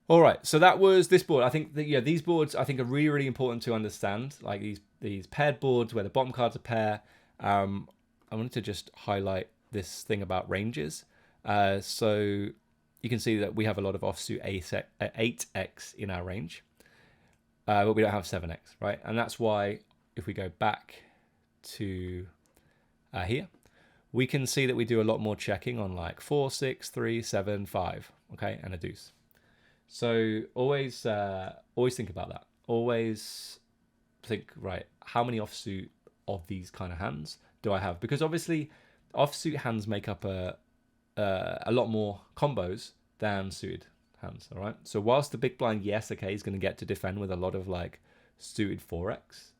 All right. So that was this board. I think that, these boards I think are really, really important to understand. Like these paired boards where the bottom cards are pair. I wanted to just highlight this thing about ranges. So you can see that we have a lot of offsuit 8x in our range. But we don't have 7x, right? And that's why if we go back to here, we can see that we do a lot more checking on like 4, 6, 3, 7, 5, okay, and a deuce. So always think about that. Always think, right, how many offsuit of these kind of hands do I have? Because obviously offsuit hands make up a lot more combos than suited hands, all right? So whilst the big blind, yes, okay, is going to get to defend with a lot of like suited 4x,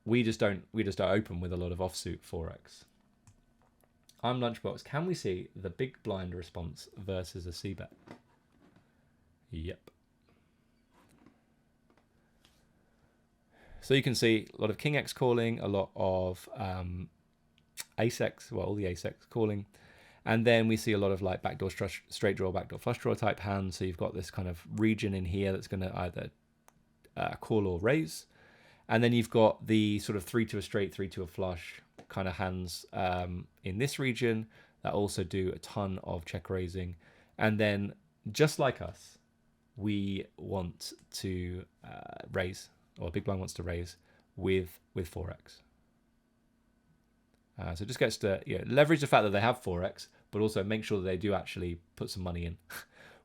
we just don't open with a lot of offsuit 4x. I'm Lunchbox. Can we see the big blind response versus a c-bet? Yep. So you can see a lot of king x calling, a lot of ace x, well, all the ace x calling. And then we see a lot of like backdoor straight draw, backdoor flush draw type hands. So you've got this kind of region in here that's going to either call or raise. And then you've got the sort of 3 to a straight, 3 to a flush kind of hands in this region that also do a ton of check raising. And then just like us, we want to raise, or big blind wants to raise with 4x. So it just gets to leverage the fact that they have 4x, but also make sure that they do actually put some money in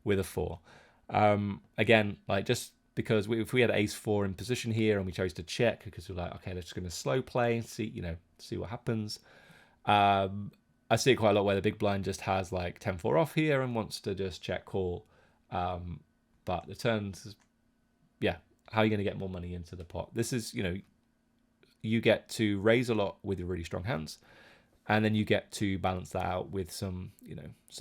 with a 4. Again, like just because if we had ace 4 in position here and we chose to check because we're like, okay, let's just going to slow play and see what happens. I see it quite a lot where the big blind just has like 10-4 off here and wants to just check call. But the turns, yeah, how are you going to get more money into the pot? This is, you get to raise a lot with your really strong hands, and then you get to balance that out with some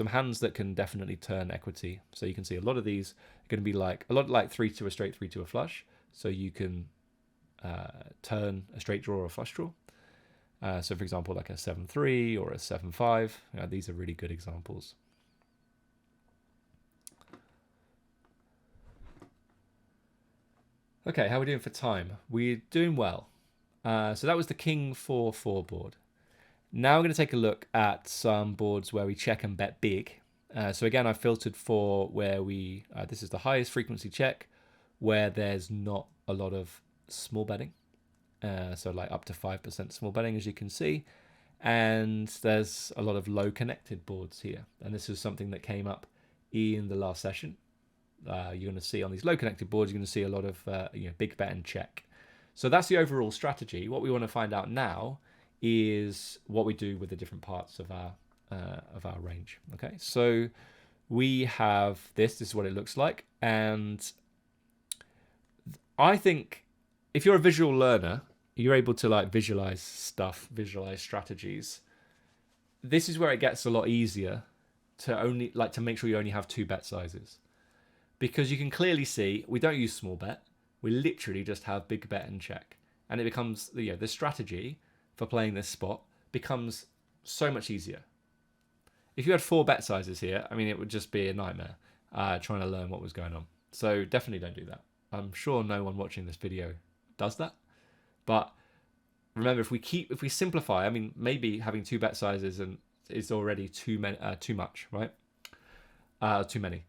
hands that can definitely turn equity. So you can see a lot of these are going to be like a lot like 3 to a straight, 3 to a flush. So you can turn a straight draw or a flush draw. So for example, like a 7-3 or a 7-5. These are really good examples. Okay, how are we doing for time? We're doing well. So that was the King 4-4 board. Now we're going to take a look at some boards where we check and bet big. So again, I've filtered for where this is the highest frequency check, where there's not a lot of small betting. So like up to 5% small betting, as you can see. And there's a lot of low connected boards here. And this is something that came up in the last session. You're going to see on these low connected boards, you're going to see a lot of big bet and check. So that's the overall strategy. What we want to find out now is what we do with the different parts of our range. Okay, so we have this is what it looks like. And I think if you're a visual learner, you're able to like visualize stuff, visualize strategies. This is where it gets a lot easier to make sure you only have 2 bet sizes, because you can clearly see we don't use small bet. We literally just have big bet and check, and it becomes the strategy for playing this spot becomes so much easier. If you had 4 bet sizes here, I mean, it would just be a nightmare trying to learn what was going on. So definitely don't do that. I'm sure no one watching this video does that. But remember, if we simplify, I mean, maybe having 2 bet sizes is already too much, right? Too many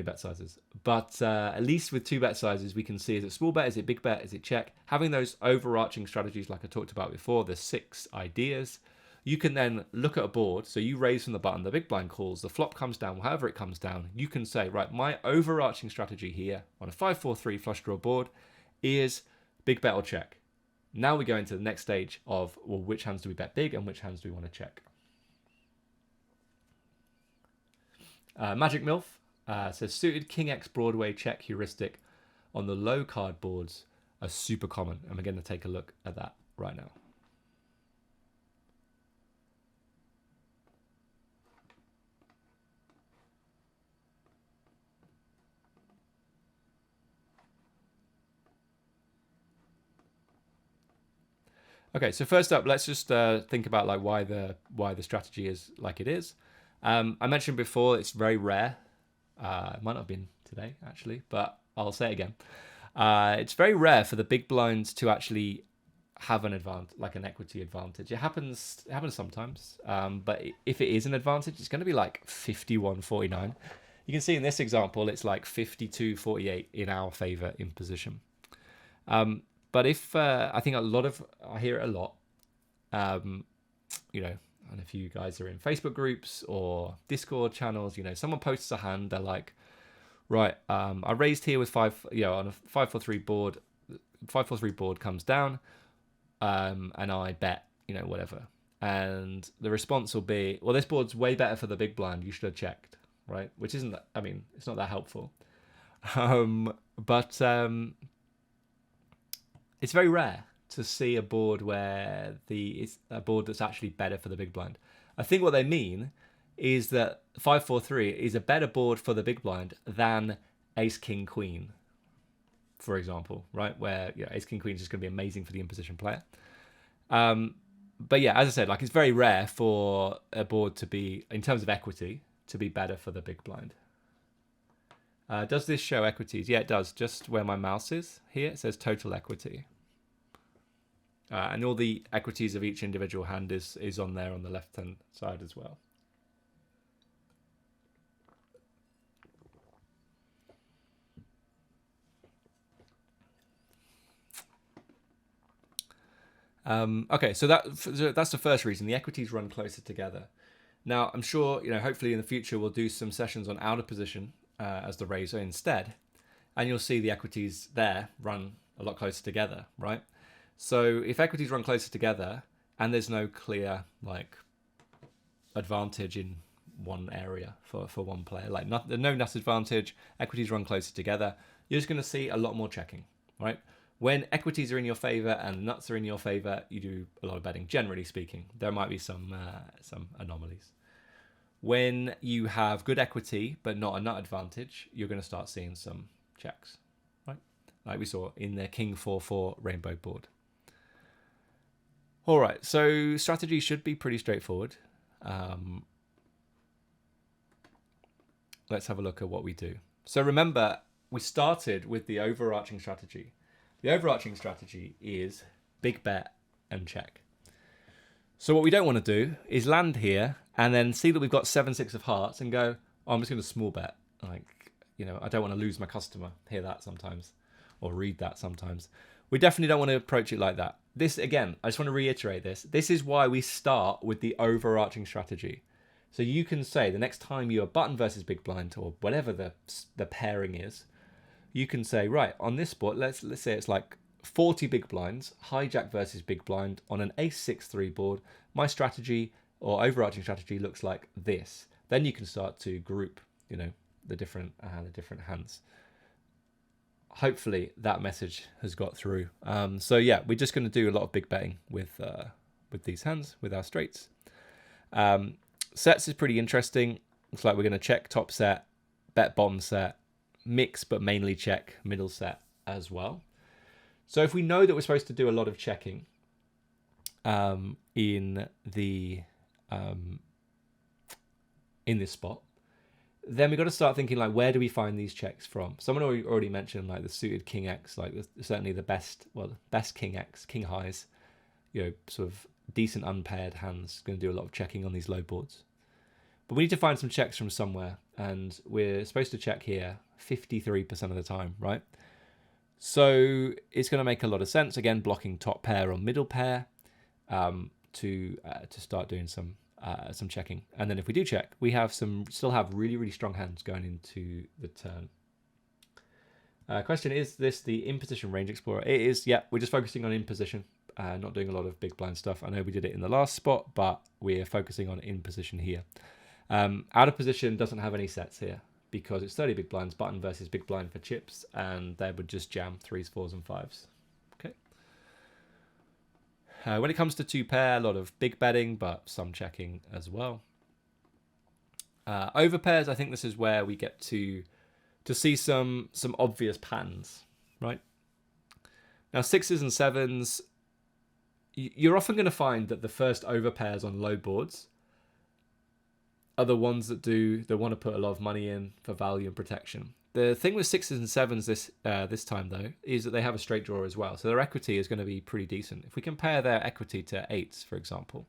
bet sizes. But at least with 2 bet sizes, we can see, is it small bet, is it big bet, is it check? Having those overarching strategies like I talked about before, the 6 ideas, you can then look at a board. So you raise from the button, the big blind calls, the flop comes down, however it comes down. You can say, right, my overarching strategy here on a 5-4-3 flush draw board is big bet or check. Now we go into the next stage of, well, which hands do we bet big and which hands do we want to check? Magic MILF says suited King X Broadway check heuristic on the low card boards are super common. And we're going to take a look at that right now. Okay, so first up, let's just think about like why the strategy is like it is. I mentioned before it's very rare. It might not have been today actually, but I'll say it again. It's very rare for the big blinds to actually have an advantage, like an equity advantage. It happens sometimes, but if it is an advantage, it's going to be like 51-49. You can see in this example, it's like 52-48 in our favor in position. But if I think I hear it a lot, and if you guys are in Facebook groups or Discord channels, someone posts a hand, they're like, right, I raised here with 5, on a 5-4-3 board, 5-4-3 board comes down, and I bet, whatever. And the response will be, well, this board's way better for the big blind. You should have checked, right? Which isn't, it's not that helpful. But it's very rare to see a board where it's a board that's actually better for the big blind. I think what they mean is that 5-4-3 is a better board for the big blind than Ace King Queen, for example, right? Where Ace King Queen is just going to be amazing for the in position player. But yeah, as I said, like it's very rare for a board to be, in terms of equity, to be better for the big blind. Does this show equities? Yeah, it does. Just where my mouse is here, it says total equity. And all the equities of each individual hand is on there on the left-hand side as well. Okay, so that's the first reason. The equities run closer together. Now, I'm sure, hopefully in the future we'll do some sessions on out of position as the raiser instead, and you'll see the equities there run a lot closer together, right? So if equities run closer together and there's no clear advantage in one area for one player, no nut advantage, equities run closer together, you're just going to see a lot more checking, right? When equities are in your favor and nuts are in your favor, you do a lot of betting, generally speaking. There might be some anomalies. When you have good equity but not a nut advantage, you're going to start seeing some checks, right? Like we saw in the King 4-4 rainbow board. All right, so strategy should be pretty straightforward. Let's have a look at what we do. So remember, we started with the overarching strategy. The overarching strategy is big bet and check. So what we don't want to do is land here and then see that we've got 7-6 of hearts and go, oh, I'm just going to small bet. I don't want to lose my customer. Hear that sometimes, or read that sometimes. We definitely don't want to approach it like that. This, again, I just want to reiterate this. This is why we start with the overarching strategy. So you can say the next time you're button versus big blind or whatever the pairing is, you can say, right, on this spot, let's say it's like 40 big blinds, hijack versus big blind on an ace 6-3 board. My strategy or overarching strategy looks like this. Then you can start to group, the different hands. Hopefully that message has got through. So yeah, we're just going to do a lot of big betting with these hands, with our straights. Sets is pretty interesting. Looks like we're going to check top set, bet bottom set, mix but mainly check middle set as well. So if we know that we're supposed to do a lot of checking in this spot, then we've got to start thinking where do we find these checks from? Someone already mentioned the suited King X, certainly the best King X, King highs, sort of decent unpaired hands going to do a lot of checking on these low boards. But we need to find some checks from somewhere, and we're supposed to check here 53% of the time, right? So it's going to make a lot of sense, again, blocking top pair or middle pair to start doing some checking. And then if we do check, we still have really, really strong hands going into the turn. Question, is this the in position range explorer? It is, yeah, we're just focusing on in position, not doing a lot of big blind stuff. I know we did it in the last spot, but we're focusing on in position here. Out of position doesn't have any sets here because it's 30 big blinds, button versus big blind for chips, and they would just jam 3s, 4s, and 5s. Okay. When it comes to two pair, a lot of big betting, but some checking as well. Over pairs, I think this is where we get to see some obvious patterns, right? Now, 6s and 7s, you're often going to find that the first over pairs on low boards are the ones that want to put a lot of money in for value and protection. The thing with 6s and 7s this time, though, is that they have a straight draw as well. So their equity is going to be pretty decent. If we compare their equity to 8s, for example,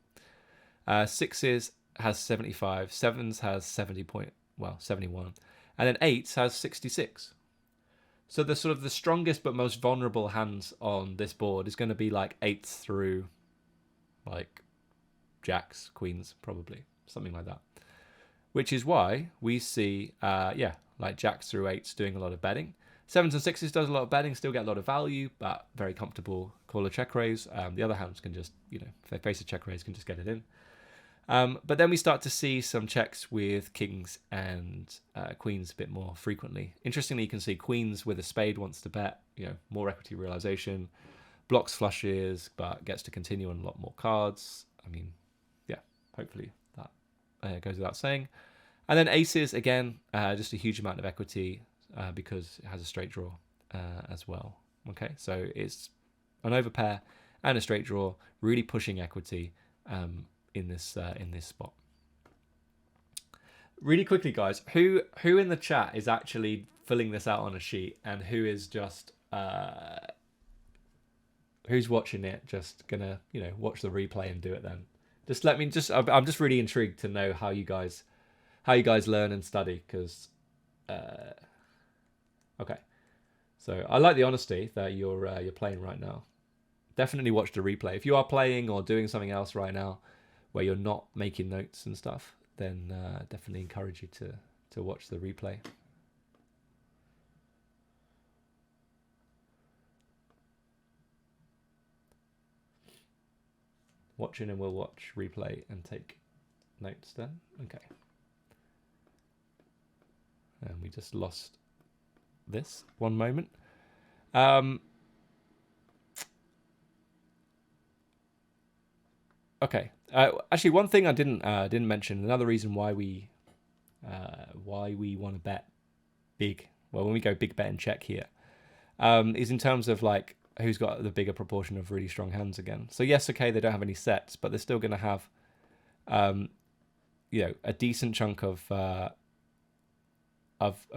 6s has 75, 7s has 71, and then 8s has 66. So the sort of the strongest but most vulnerable hands on this board is going to be 8s through jacks, queens, probably, something like that. Which is why we see, jacks through 8s doing a lot of betting. 7s and 6s does a lot of betting, still get a lot of value, but very comfortable call a check raise. The other hands can just, if they face a check raise, can just get it in. But then we start to see some checks with kings and queens a bit more frequently. Interestingly, you can see queens with a spade wants to bet, more equity realization, blocks flushes, but gets to continue on a lot more cards. I mean, yeah, hopefully that goes without saying. And then aces, again, just a huge amount of equity because it has a straight draw as well. Okay, so it's an overpair and a straight draw, really pushing equity in this spot. Really quickly, guys, who in the chat is actually filling this out on a sheet, and who is just who's watching it just gonna watch the replay and do it then? Just let me I'm just really intrigued to know how you guys learn and study, because okay, so I like the honesty that you're playing right now. Definitely watch the replay if you are playing or doing something else right now. where you're not making notes and stuff, then definitely encourage you to watch the replay. Watching, and we'll watch replay and take notes then. Okay. And we just lost this. One moment. Okay. Actually, one thing I didn't mention. Another reason why we want to bet big. Well, when we go big bet and check here, is in terms of like who's got the bigger proportion of really strong hands again. So yes, okay, they don't have any sets, but they're still going to have, you know, a decent chunk of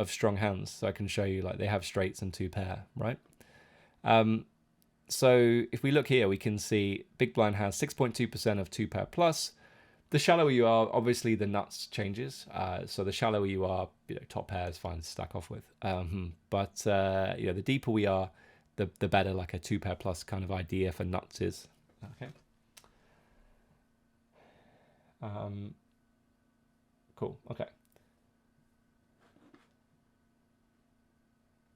strong hands. So I can show you, like, they have straights and 2 pair, right? So if we look here, we can see big blind has 6.2% of 2 pair plus. The shallower you are, obviously the nuts changes. So the shallower you are, you know, top pair is fine to stack off with. But you know, the deeper we are, the better like a 2 pair plus kind of idea for nuts is. Okay. Cool. Okay.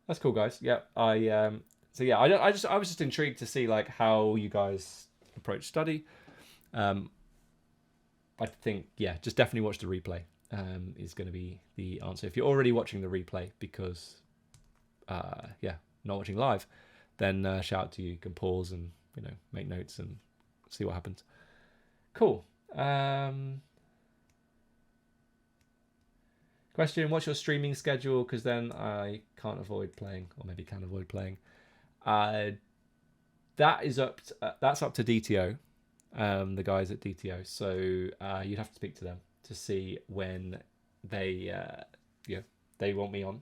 That's cool, guys. Yeah. So yeah, I was just intrigued to see like how you guys approach study. I think, yeah, just definitely watch the replay is going to be the answer. If you're already watching the replay because, yeah, not watching live, then shout out to you. You can pause and, you know, make notes and see what happens. Cool. Question, what's your streaming schedule? Because then I can't avoid playing, or maybe can avoid playing. That's up to DTO. The guys at DTO, so you'd have to speak to them to see when they they want me on.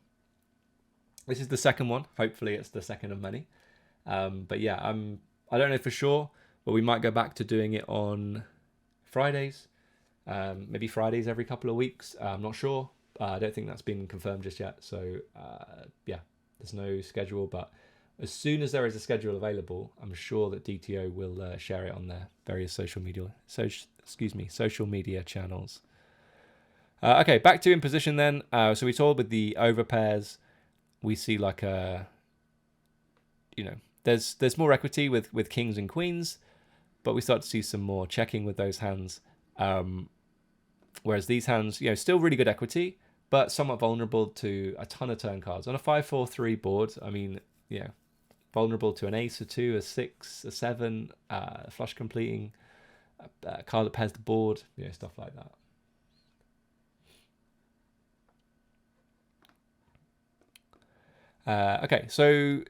This is the second one. Hopefully it's the second of many. But yeah, I don't know for sure, but we might go back to doing it on Fridays, maybe Fridays every couple of weeks. I'm not sure. I don't think that's been confirmed just yet. So yeah, there's no schedule, but as soon as there is a schedule available, I'm sure that DTO will share it on their various social media channels. Okay, back to in position then. So we saw with the over pairs, we see like a, you know, there's more equity with kings and queens, but we start to see some more checking with those hands. Whereas these hands, you know, still really good equity, but somewhat vulnerable to a ton of turn cards. On a 5-4-3 board, I mean, yeah, vulnerable to an ace, a 2, a 6, a 7, flush completing, a card that pairs the board, you know, stuff like that. Okay, so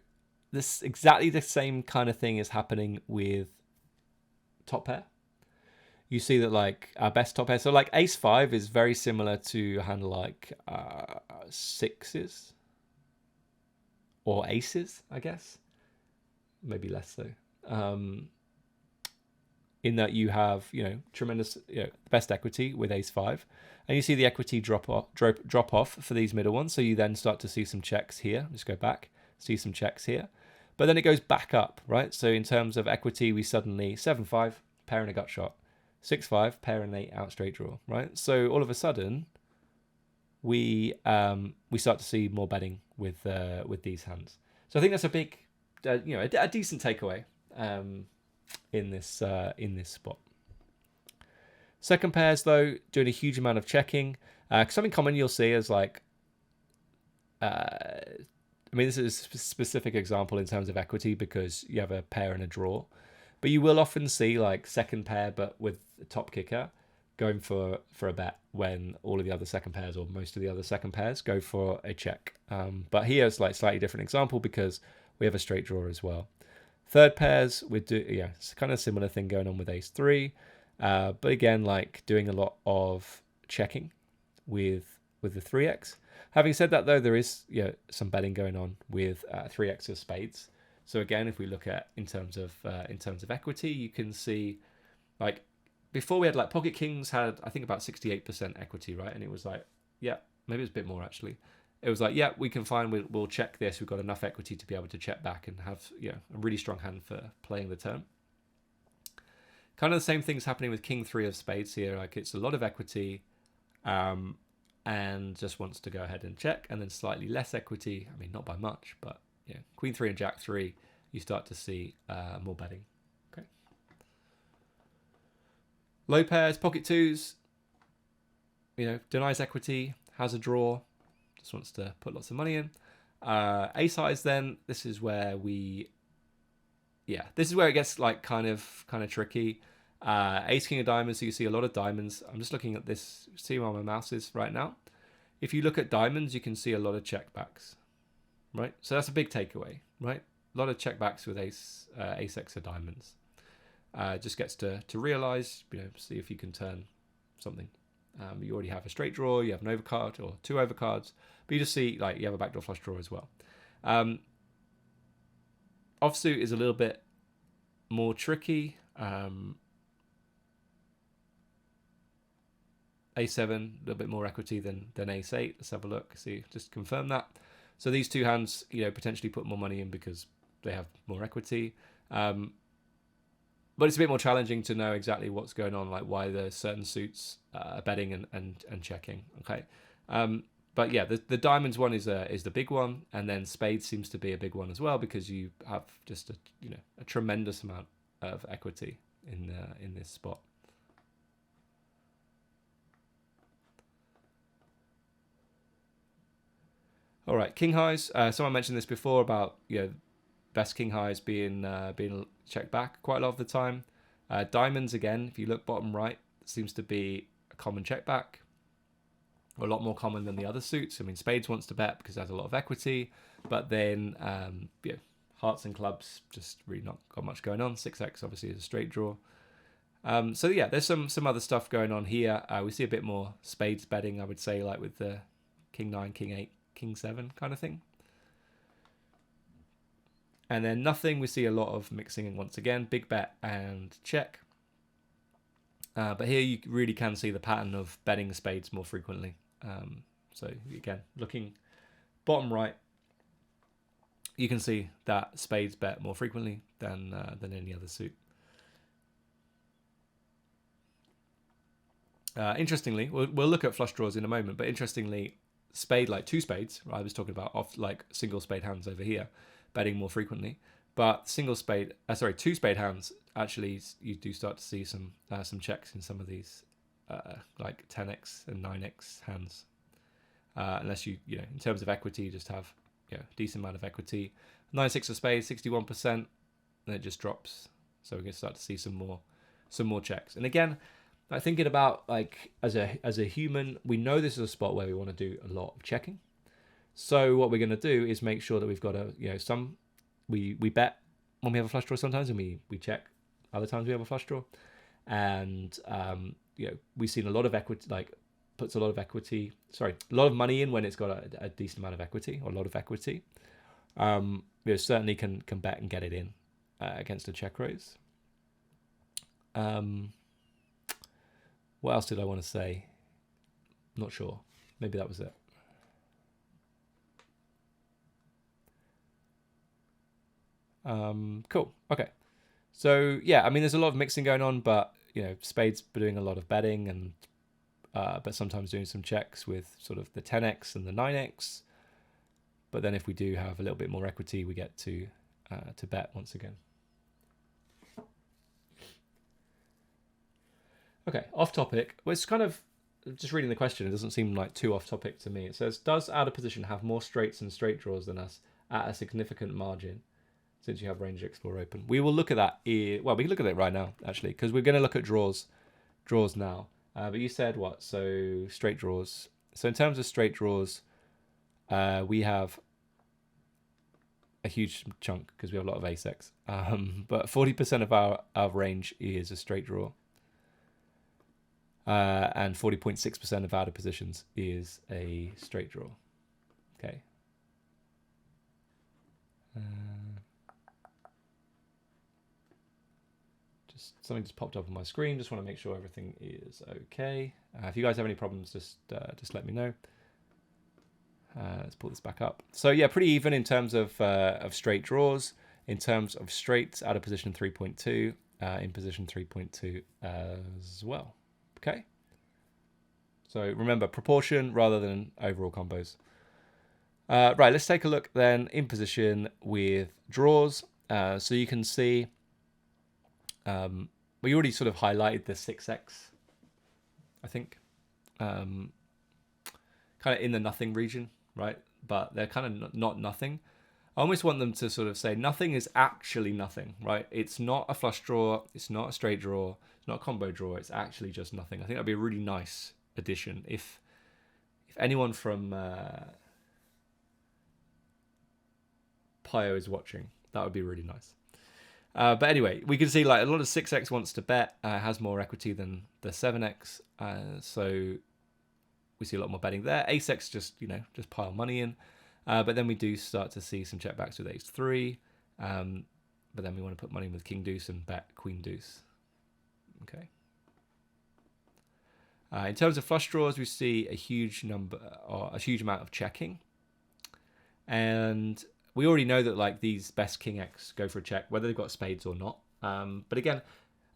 this exactly the same kind of thing is happening with top pair. You see that like our best top pair, so like ace 5 is very similar to a hand like 6s or aces, I guess. Maybe less so. In that you have, you know, tremendous, you know, best equity with ace 5, and you see the equity drop off for these middle ones. So you then start to see some checks here. Just go back, see some checks here, but then it goes back up, right? So in terms of equity, we suddenly 7-5 pair and a gut shot, 6-5 pair and 8 out straight draw, right? So all of a sudden, we start to see more betting with these hands. So I think that's a big, you know, a decent takeaway in this spot. Second pairs though, doing a huge amount of checking. Something common you'll see is like, I mean, this is a specific example in terms of equity because you have a pair and a draw, but you will often see like second pair, but with the top kicker going for a bet when all of the other second pairs or most of the other second pairs go for a check. But here's like slightly different example because we have a straight draw as well. Third pairs, it's kind of similar thing going on with ace 3, but again, like doing a lot of checking with the 3x. Having said that, though, there is some betting going on with 3x of spades. So again, if we look at in terms of equity, you can see like before we had like pocket kings had I think about 68% equity, right? And it was like, yeah, maybe it was a bit more actually. It was like, yeah, we can find, we'll check this. We've got enough equity to be able to check back and have a really strong hand for playing the turn. Kind of the same thing's happening with king 3 of spades here. Like it's a lot of equity, and just wants to go ahead and check, and then slightly less equity. I mean, not by much, but yeah, queen 3 and jack 3, you start to see more betting. Okay. Low pairs, pocket 2s, you know, denies equity, has a draw, just wants to put lots of money in. Ace highs, then this is where this is where it gets like kind of tricky. Ace king of diamonds, so you see a lot of diamonds. I'm just looking at this, see where my mouse is right now. If you look at diamonds, you can see a lot of checkbacks, right? So that's a big takeaway, right? A lot of checkbacks with ace x of diamonds. Just gets to realize, you know, see if you can turn something. You already have a straight draw, you have an overcard or 2 overcards, but you just see like you have a backdoor flush draw as well. Offsuit is a little bit more tricky. A7, a little bit more equity than Ace8. Let's have a look, see, just confirm that. So these two hands, you know, potentially put more money in because they have more equity. But it's a bit more challenging to know exactly what's going on, like why the certain suits are betting and checking. Okay, but yeah, the diamonds one is the big one, and then spades seems to be a big one as well because you have just a tremendous amount of equity in this spot. All right, king highs. Someone mentioned this before about best king highs being checked back quite a lot of the time. Diamonds, again, if you look bottom right, seems to be a common check back, or a lot more common than the other suits. I mean, spades wants to bet because it has a lot of equity, but then hearts and clubs just really not got much going on. 6x obviously is a straight draw. So yeah, there's some other stuff going on here. We see a bit more spades betting, I would say, like with the king 9, king 8, king 7 kind of thing. And then nothing, we see a lot of mixing in once again, big bet and check. But here you really can see the pattern of betting spades more frequently. So again, looking bottom right, you can see that spades bet more frequently than any other suit. Interestingly, we'll look at flush draws in a moment, but interestingly, spade, like 2 spades, I was talking about off like single spade hands over here, betting more frequently, but 2 spade hands, actually you do start to see some checks in some of these like 10x and 9x hands, unless you in terms of equity, you just have a decent amount of equity. 9-6 of spades, 61%, and it just drops. So we're going to start to see some more checks. And again, like thinking about like as a human, we know this is a spot where we want to do a lot of checking. So what we're going to do is make sure that we've got we bet when we have a flush draw sometimes, and we check other times we have a flush draw. And we've seen a lot of equity, like puts a lot of money in when it's got a decent amount of equity, or a lot of equity. Certainly can bet and get it in against a check raise. What else did I want to say? Not sure. Maybe that was it. Cool. Okay. So yeah, I mean, there's a lot of mixing going on, but spades doing a lot of betting, and but sometimes doing some checks with sort of the 10x and the 9x. But then if we do have a little bit more equity, we get to bet once again. Okay, off topic. Well, it's kind of just reading the question. It doesn't seem like too off topic to me. It says, does out of position have more straights and straight draws than us at a significant margin, since you have range explore open? We will look at that. Well, we can look at it right now, actually, because we're going to look at draws now. But you said what? So straight draws. So in terms of straight draws, we have a huge chunk because we have a lot of ace-x. But 40% of our range is a straight draw. And 40.6% of out of positions is a straight draw. Okay. Something just popped up on my screen. Just want to make sure everything is okay. If you guys have any problems, just let me know. Let's pull this back up. So yeah, pretty even in terms of straight draws. In terms of straights, out of position 3.2. in position 3.2 as well. Okay. So remember, proportion rather than overall combos. Right, let's take a look then in position with draws. So you can see we already sort of highlighted the 6x, I think. Kind of in the nothing region, right? But they're kind of not nothing. I almost want them to sort of say nothing is actually nothing, right? It's not a flush draw. It's not a straight draw. It's not a combo draw. It's actually just nothing. I think that'd be a really nice addition. If anyone from Pio is watching, that would be really nice. But anyway, we can see like a lot of 6x wants to bet, has more equity than the 7x. So we see a lot more betting there. Ace-X just pile money in. But then we do start to see some checkbacks with ace-3. But then we want to put money in with king-deuce and bet queen-deuce. Okay. In terms of flush draws, we see a huge amount of checking. And we already know that like these best king-X go for a check, whether they've got spades or not. But again,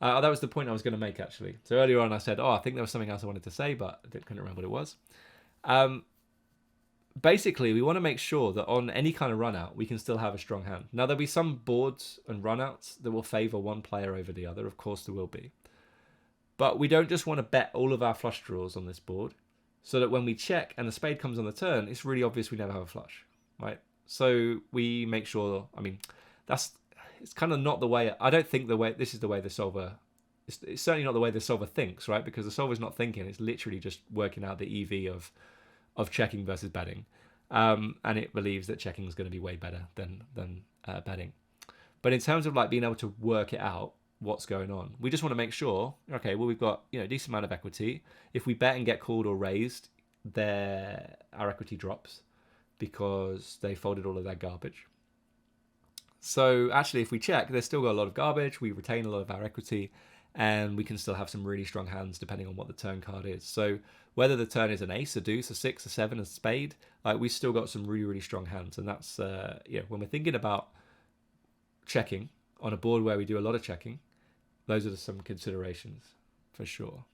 that was the point I was going to make, actually. So earlier on I said, I think there was something else I wanted to say, but I couldn't remember what it was. Basically, we want to make sure that on any kind of run-out, we can still have a strong hand. Now, there'll be some boards and run-outs that will favor one player over the other. Of course, there will be. But we don't just want to bet all of our flush draws on this board so that when we check and the spade comes on the turn, it's really obvious we never have a flush, right? So we make sure, it's kind of not the way, I don't think this is the way the solver, it's certainly not the way the solver thinks, right? Because the solver's not thinking, it's literally just working out the EV of checking versus betting. And it believes that checking is going to be way better than betting. But in terms of like being able to work it out, what's going on, we just want to make sure, okay, well, we've got a decent amount of equity. If we bet and get called or raised, our equity drops because they folded all of their garbage. So actually, if we check, there's still got a lot of garbage. We retain a lot of our equity, and we can still have some really strong hands depending on what the turn card is. So whether the turn is an ace, a deuce, a six, a seven, a spade, like we've still got some really, really strong hands. And that's, when we're thinking about checking on a board where we do a lot of checking, those are some considerations for sure.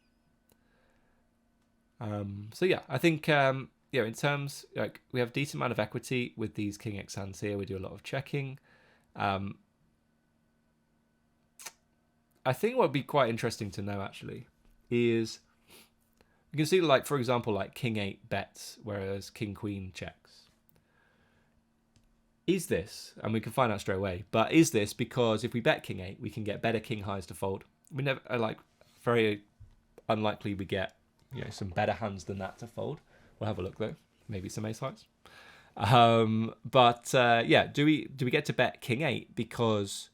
So yeah, I think, in terms, like we have a decent amount of equity with these king X hands here. We do a lot of checking. I think what would be quite interesting to know actually is you can see, like, for example, like king 8 bets, whereas king queen checks. Is this, and we can find out straight away, but is this because if we bet king 8, we can get better king highs to fold? We never, very unlikely we get, some better hands than that to fold. We'll have a look though, maybe some ace highs. Do we get to bet king 8 because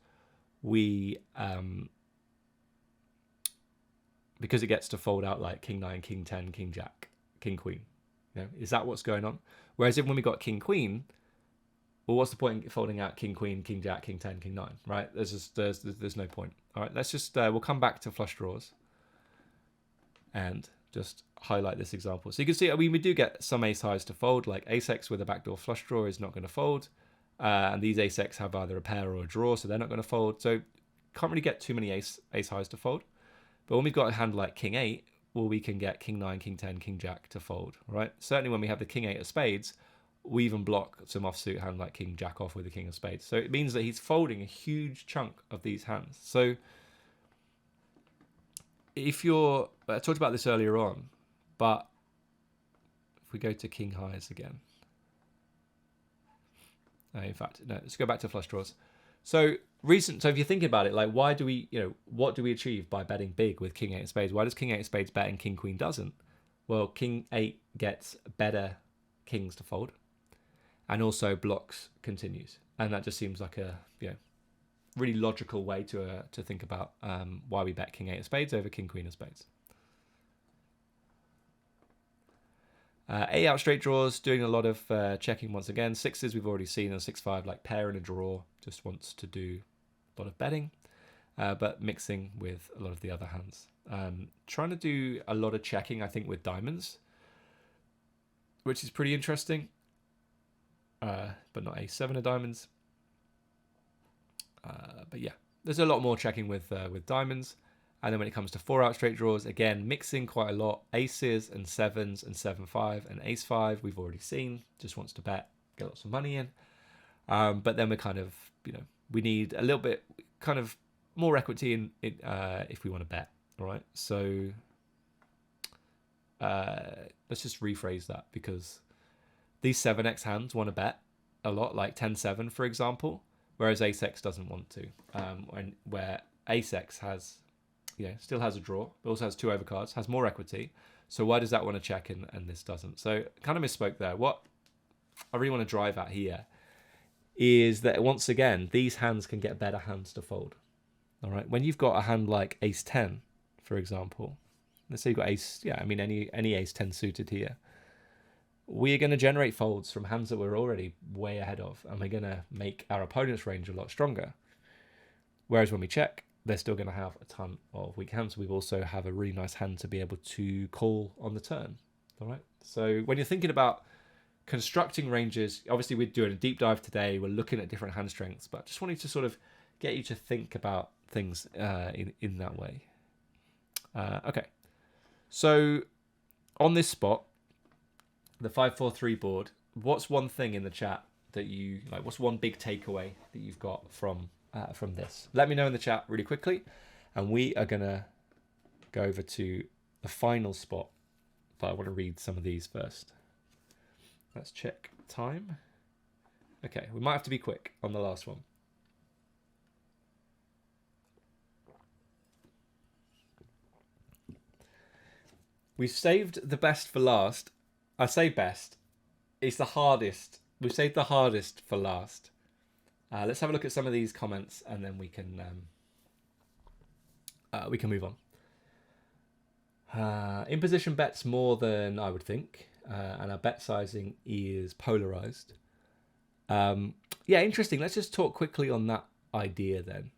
because it gets to fold out like king 9, king 10, king jack, king queen? Is that what's going on? Whereas when we got king queen, well, what's the point in folding out king queen, king jack, king 10, king 9, right? There's no point. All right, let's just we'll come back to flush draws and just highlight this example. So you can see, we do get some ace highs to fold, like ace-X with a backdoor flush draw is not going to fold. And these ace-X have either a pair or a draw, so they're not going to fold. So can't really get too many ace highs to fold. But when we've got a hand like king 8, well, we can get king 9, king 10, king jack to fold, right? Certainly when we have the king 8 of spades, we even block some offsuit hand like king jack off with the king of spades. So it means that he's folding a huge chunk of these hands. So I talked about this earlier on, but if we go to king highs again, in fact, no, let's go back to flush draws. So if you're thinking about it, like, why do we, what do we achieve by betting big with king 8 of spades? Why does king 8 of spades bet and king queen doesn't? Well, king 8 gets better kings to fold, and also blocks continues, and that just seems like a really logical way to think about why we bet king 8 of spades over king queen of spades. 8 out straight draws, doing a lot of checking once again. Sixes we've already seen, and 6-5 like pair and a draw just wants to do a lot of betting, but mixing with a lot of the other hands. Trying to do a lot of checking, I think, with diamonds, which is pretty interesting, but not a 7 of diamonds. But yeah, there's a lot more checking with diamonds. And then when it comes to 4-out straight draws, again, mixing quite a lot. Aces and 7s and 7-5 and Ace-5, we've already seen. Just wants to bet, get lots of money in. But then we're kind of, we need a little bit, kind of more equity in if we want to bet. All right. So let's just rephrase that, because these 7x hands want to bet a lot, like 10-7, for example, whereas Ace-X doesn't want to. Where Ace-X has, still has a draw, but also has 2 overcards, has more equity. So why does that want to check and this doesn't? So kind of misspoke there. What I really want to drive at here is that, once again, these hands can get better hands to fold. All right. When you've got a hand like Ace-10, for example, let's say you've got any Ace-10 suited here, we are going to generate folds from hands that we're already way ahead of, and we're going to make our opponent's range a lot stronger. Whereas when we check, they're still going to have a ton of weak hands. We also have a really nice hand to be able to call on the turn. All right. So when you're thinking about constructing ranges, obviously we're doing a deep dive today. We're looking at different hand strengths, but just wanted to sort of get you to think about things in that way. Okay. So on this spot, the 5-4-3 board, what's one thing in the chat that you like? What's one big takeaway that you've got from this? Let me know in the chat really quickly, and we are gonna go over to the final spot, but I want to read some of these first. Let's check time. Okay, we might have to be quick on the last one. We've saved the best for last. I say best. It's the hardest. We've saved the hardest for last. Let's have a look at some of these comments, and then we can move on. Imposition bets more than I would think, and our bet sizing is polarized. Yeah, interesting. Let's just talk quickly on that idea then.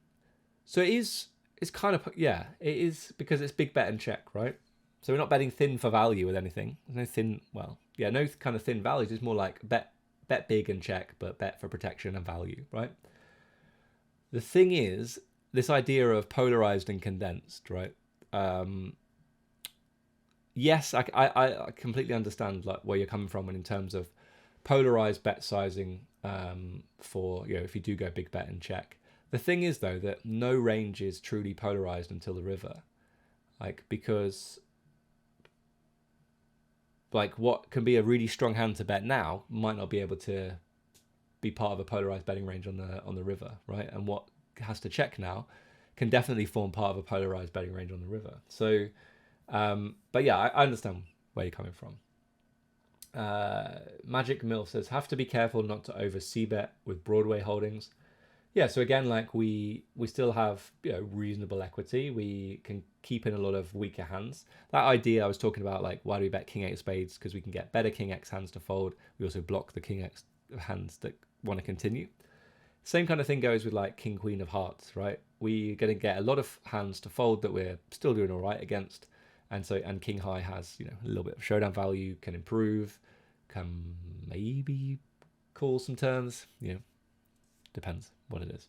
So it's kind of, it is, because it's big bet and check, right? So we're not betting thin for value with anything. There's no thin, no kind of thin values. It's more like bet big and check, but bet for protection and value, right? The thing is, this idea of polarized and condensed, right? Yes, I completely understand like where you're coming from, and in terms of polarized bet sizing for, if you do go big bet and check. The thing is, though, that no range is truly polarized until the river, because what can be a really strong hand to bet now might not be able to be part of a polarized betting range on the river, right? And what has to check now can definitely form part of a polarized betting range on the river. So, but yeah, I understand where you're coming from. Magic Mill says, have to be careful not to over c-bet with Broadway holdings. Yeah, so again, we still have reasonable equity. We can keep in a lot of weaker hands. That idea I was talking about, why do we bet King 8 of spades? Because we can get better King X hands to fold. We also block the King X hands that want to continue. Same kind of thing goes with King Queen of hearts, right? We're going to get a lot of hands to fold that we're still doing all right against, and King High has a little bit of showdown value, can improve, can maybe call some turns, depends what it is.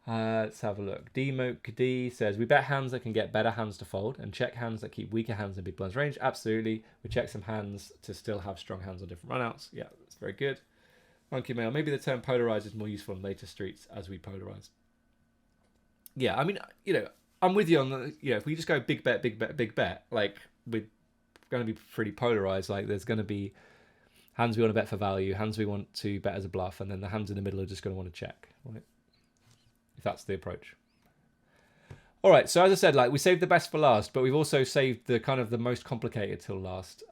Let's have a look. D says, we bet hands that can get better hands to fold and check hands that keep weaker hands in big blinds range. Absolutely. We check some hands to still have strong hands on different runouts. Yeah, that's very good. Monkey Mail, maybe the term polarized is more useful in later streets as we polarize. Yeah, I mean, I'm with you on the, if we just go big bet, we're going to be pretty polarized. There's going to be hands we want to bet for value, hands we want to bet as a bluff, and then the hands in the middle are just going to want to check, right? If that's the approach. All right, so as I said, we saved the best for last, but we've also saved the kind of the most complicated till last.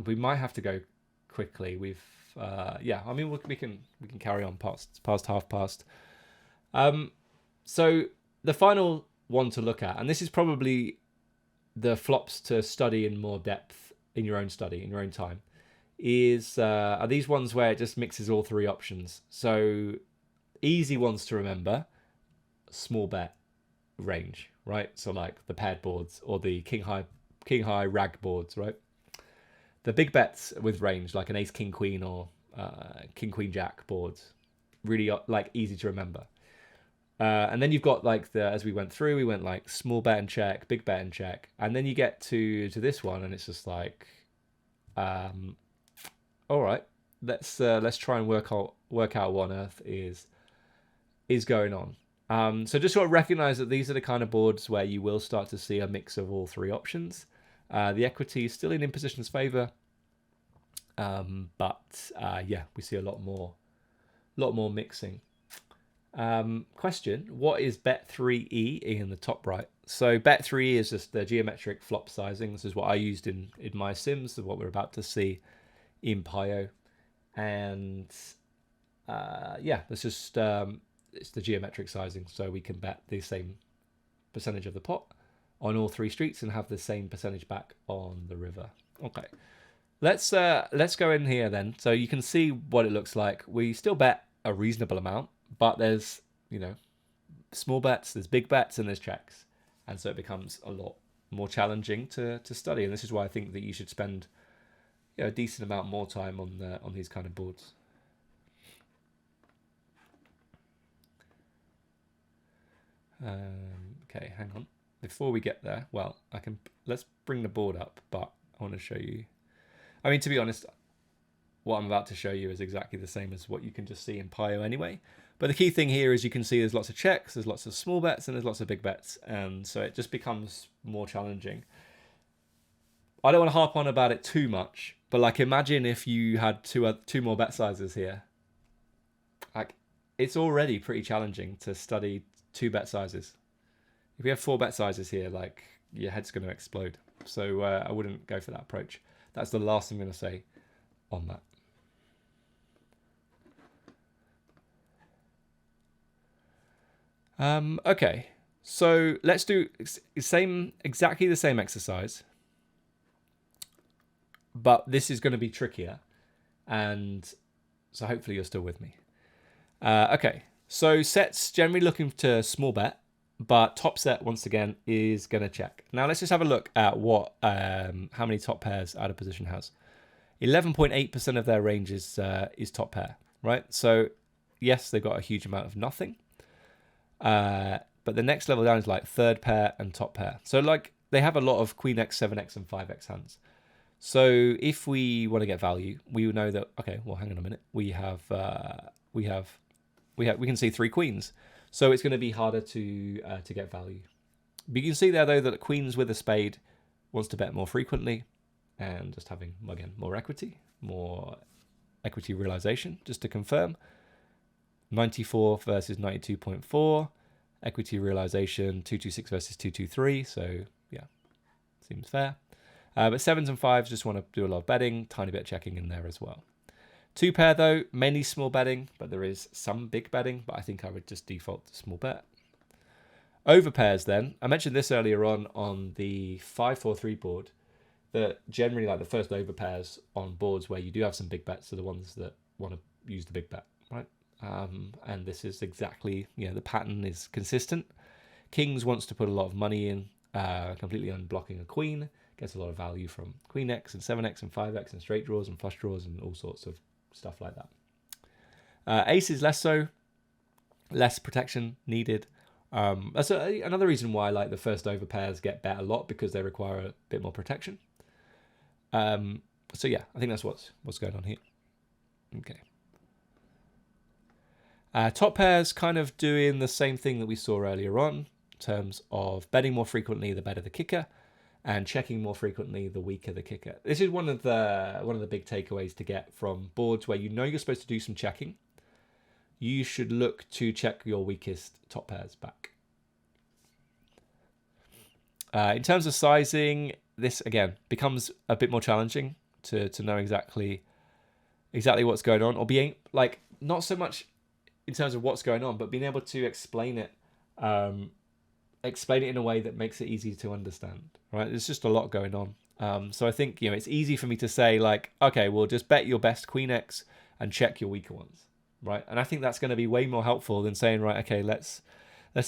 We might have to go quickly. We can carry on past half past. So the final one to look at, and this is probably the flops to study in more depth in your own study, in your own time, are these ones where it just mixes all three options. So easy ones to remember: small bet range, right? So the paired boards or the king high rag boards, right? The big bets with range, like an ace king queen or king queen jack boards, really easy to remember. And then you've got like as we went through, we went like small bet and check, big bet and check, and then you get to this one, and it's just like, all right, let's try and work out what on earth is going on. So just sort of recognize that these are the kind of boards where you will start to see a mix of all three options. The equity is still in imposition's favor, but yeah, we see a lot more mixing. Question: what is Bet3E in the top right? So Bet3E is just the geometric flop sizing. This is what I used in my sims, what we're about to see in Pio, and yeah, it's just it's the geometric sizing, so we can bet the same percentage of the pot on all three streets and have the same percentage back on the river. Okay, let's go in here then, so you can see what it looks like. We still bet a reasonable amount, but there's, you know, small bets, there's big bets, and there's checks, and so it becomes a lot more challenging to study. And this is why I think that you should spend, you know, a decent amount more time on these kind of boards. Okay, hang on. Before we get there, well, let's bring the board up, but I want to show you. I mean, to be honest, what I'm about to show you is exactly the same as what you can just see in Pio anyway. But the key thing here is you can see there's lots of checks, there's lots of small bets, and there's lots of big bets, and so it just becomes more challenging. I don't want to harp on about it too much, but like, imagine if you had two more bet sizes here. Like, it's already pretty challenging to study 2 bet sizes. If we have 4 bet sizes here, like, your head's going to explode. So I wouldn't go for that approach. That's the last I'm going to say on that. Okay, so let's do exactly the same exercise, but this is going to be trickier, and so hopefully you're still with me. Okay, so sets generally looking to small bet, but top set once again is going to check. Now let's just have a look at what how many top pairs out of position has. 11.8% of their range is top pair, right? So yes, they've got a huge amount of nothing. But the next level down is like third pair and top pair. So like, they have a lot of Queen X, 7X, and 5X hands. So if we want to get value, we know that, okay, well, hang on a minute. We can see 3 queens. So it's going to be harder to get value. But you can see there though that queens with a spade wants to bet more frequently, and just having, again, more equity realization. Just to confirm, 94 versus 92.4, equity realization 226 versus 223. So yeah, seems fair. But 7s and 5s just want to do a lot of betting, tiny bit of checking in there as well. 2 pair though, mainly small betting, but there is some big betting, but I think I would just default to small bet. Over pairs then, I mentioned this earlier on the 5-4-3 board, that generally like the first over pairs on boards where you do have some big bets are the ones that want to use the big bet, right? And this is exactly, you know, the pattern is consistent. Kings wants to put a lot of money in, completely unblocking a queen, gets a lot of value from Queen X and 7X and 5X and straight draws and flush draws and all sorts of stuff like that. Ace is less so, less protection needed. That's another reason why like the first over pairs get bet a lot, because they require a bit more protection. So yeah, I think that's what's going on here. Okay. Top pairs kind of doing the same thing that we saw earlier on, in terms of betting more frequently the better the kicker, and checking more frequently the weaker the kicker. This is one of the big takeaways to get from boards where you know you're supposed to do some checking. You should look to check your weakest top pairs back. In terms of sizing, this again becomes a bit more challenging to know exactly what's going on, or being like, not so much in terms of what's going on, but being able to explain it in a way that makes it easy to understand, right? There's just a lot going on. So I think, you know, it's easy for me to say like, okay, well, just bet your best Queen X and check your weaker ones, right? And I think that's going to be way more helpful than saying, right, okay, let's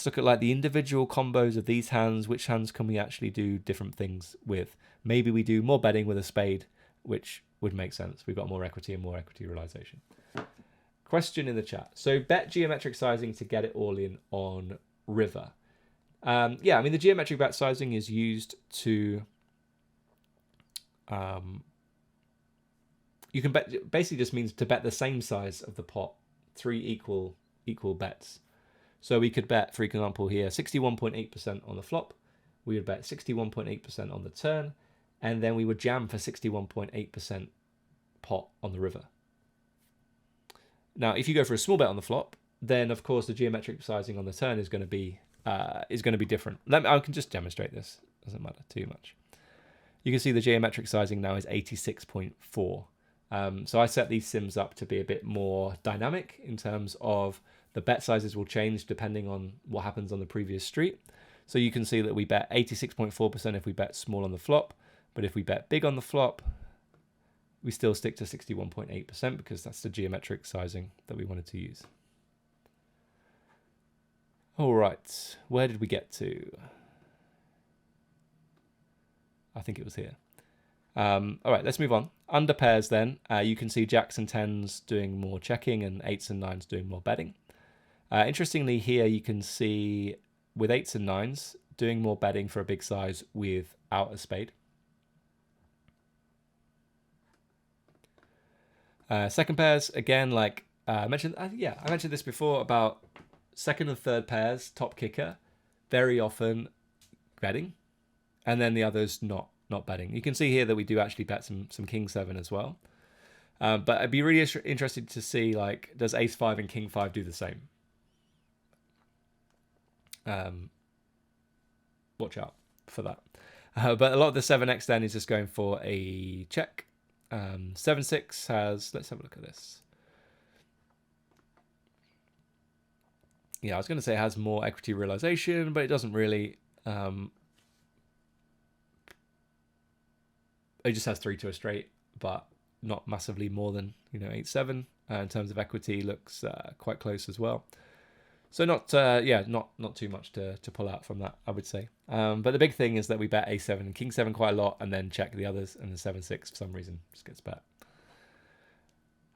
look at like the individual combos of these hands. Which hands can we actually do different things with? Maybe we do more betting with a spade, which would make sense. We've got more equity and more equity realization. question in the chat. So bet geometric sizing to get it all in on river. Yeah, I mean, the geometric bet sizing is used to... you can bet, basically just means to bet the same size of the pot, 3 equal bets. So we could bet, for example, here 61.8% on the flop. We would bet 61.8% on the turn, and then we would jam for 61.8% pot on the river. Now, if you go for a small bet on the flop, then of course the geometric sizing on the turn is going to be different. I can just demonstrate this. Doesn't matter too much. You can see the geometric sizing now is 86.4. So I set these sims up to be a bit more dynamic in terms of the bet sizes will change depending on what happens on the previous street. So you can see that we bet 86.4% if we bet small on the flop, but if we bet big on the flop, we still stick to 61.8% because that's the geometric sizing that we wanted to use. All right, where did we get to? I think it was here. All right, let's move on. Under pairs then, you can see jacks and tens doing more checking and eights and nines doing more betting. Interestingly here, you can see with eights and nines doing more betting for a big size without a spade. Second pairs, again, like I mentioned this before about second and third pairs, top kicker, very often betting, and then the others not betting. You can see here that we do actually bet some king seven as well. But I'd be really interested to see, like, does ace five and king five do the same? Watch out for that. But a lot of the 7x then is just going for a check. 7-6 has, let's have a look at this. Yeah, I was going to say it has more equity realization, but it doesn't really. It just has 3 to a straight, but not massively more than 8-7 in terms of equity. Looks quite close as well. So not too much to pull out from that, I would say. But the big thing is that we bet a7 and king 7 quite a lot, and then check the others, and the 7-6 for some reason just gets bet.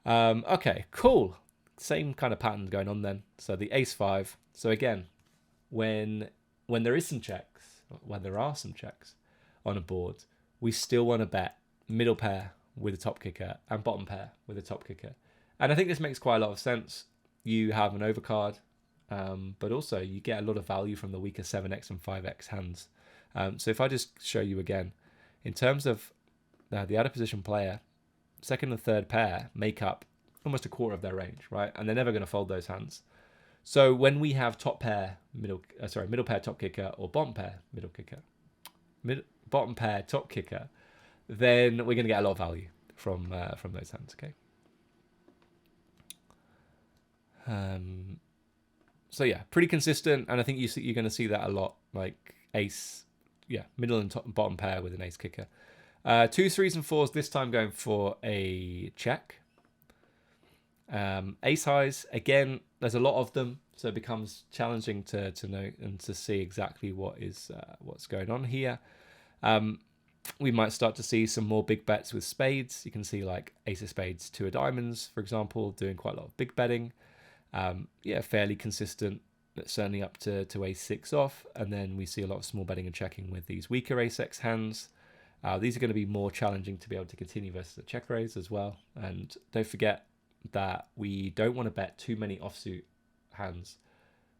Okay, cool. Same kind of pattern going on then. So the ace 5. So again, when there is some checks, when there are some checks on a board, we still want to bet middle pair with a top kicker and bottom pair with a top kicker. And I think this makes quite a lot of sense. You have an overcard, but also you get a lot of value from the weaker 7x and 5x hands. So if I just show you again, in terms of the out of position player, second and third pair make up almost a quarter of their range, right? And they're never going to fold those hands. So when we have top pair, middle pair top kicker, or bottom pair middle kicker, bottom pair top kicker, then we're going to get a lot of value from those hands. Okay. So yeah, pretty consistent, and I think you're going to see that a lot. Like ace, yeah, middle and top and bottom pair with an ace kicker. 2s, 3s, and 4s. This time going for a check. Ace highs, again, there's a lot of them, so it becomes challenging to know and to see exactly what's going on here. We might start to see some more big bets with spades. You can see like ace of spades, 2 of diamonds, for example, doing quite a lot of big betting. Yeah, fairly consistent, certainly up to ace 6 off, and then we see a lot of small betting and checking with these weaker ace x hands. These are going to be more challenging to be able to continue versus a check raise as well. And don't forget that we don't want to bet too many offsuit hands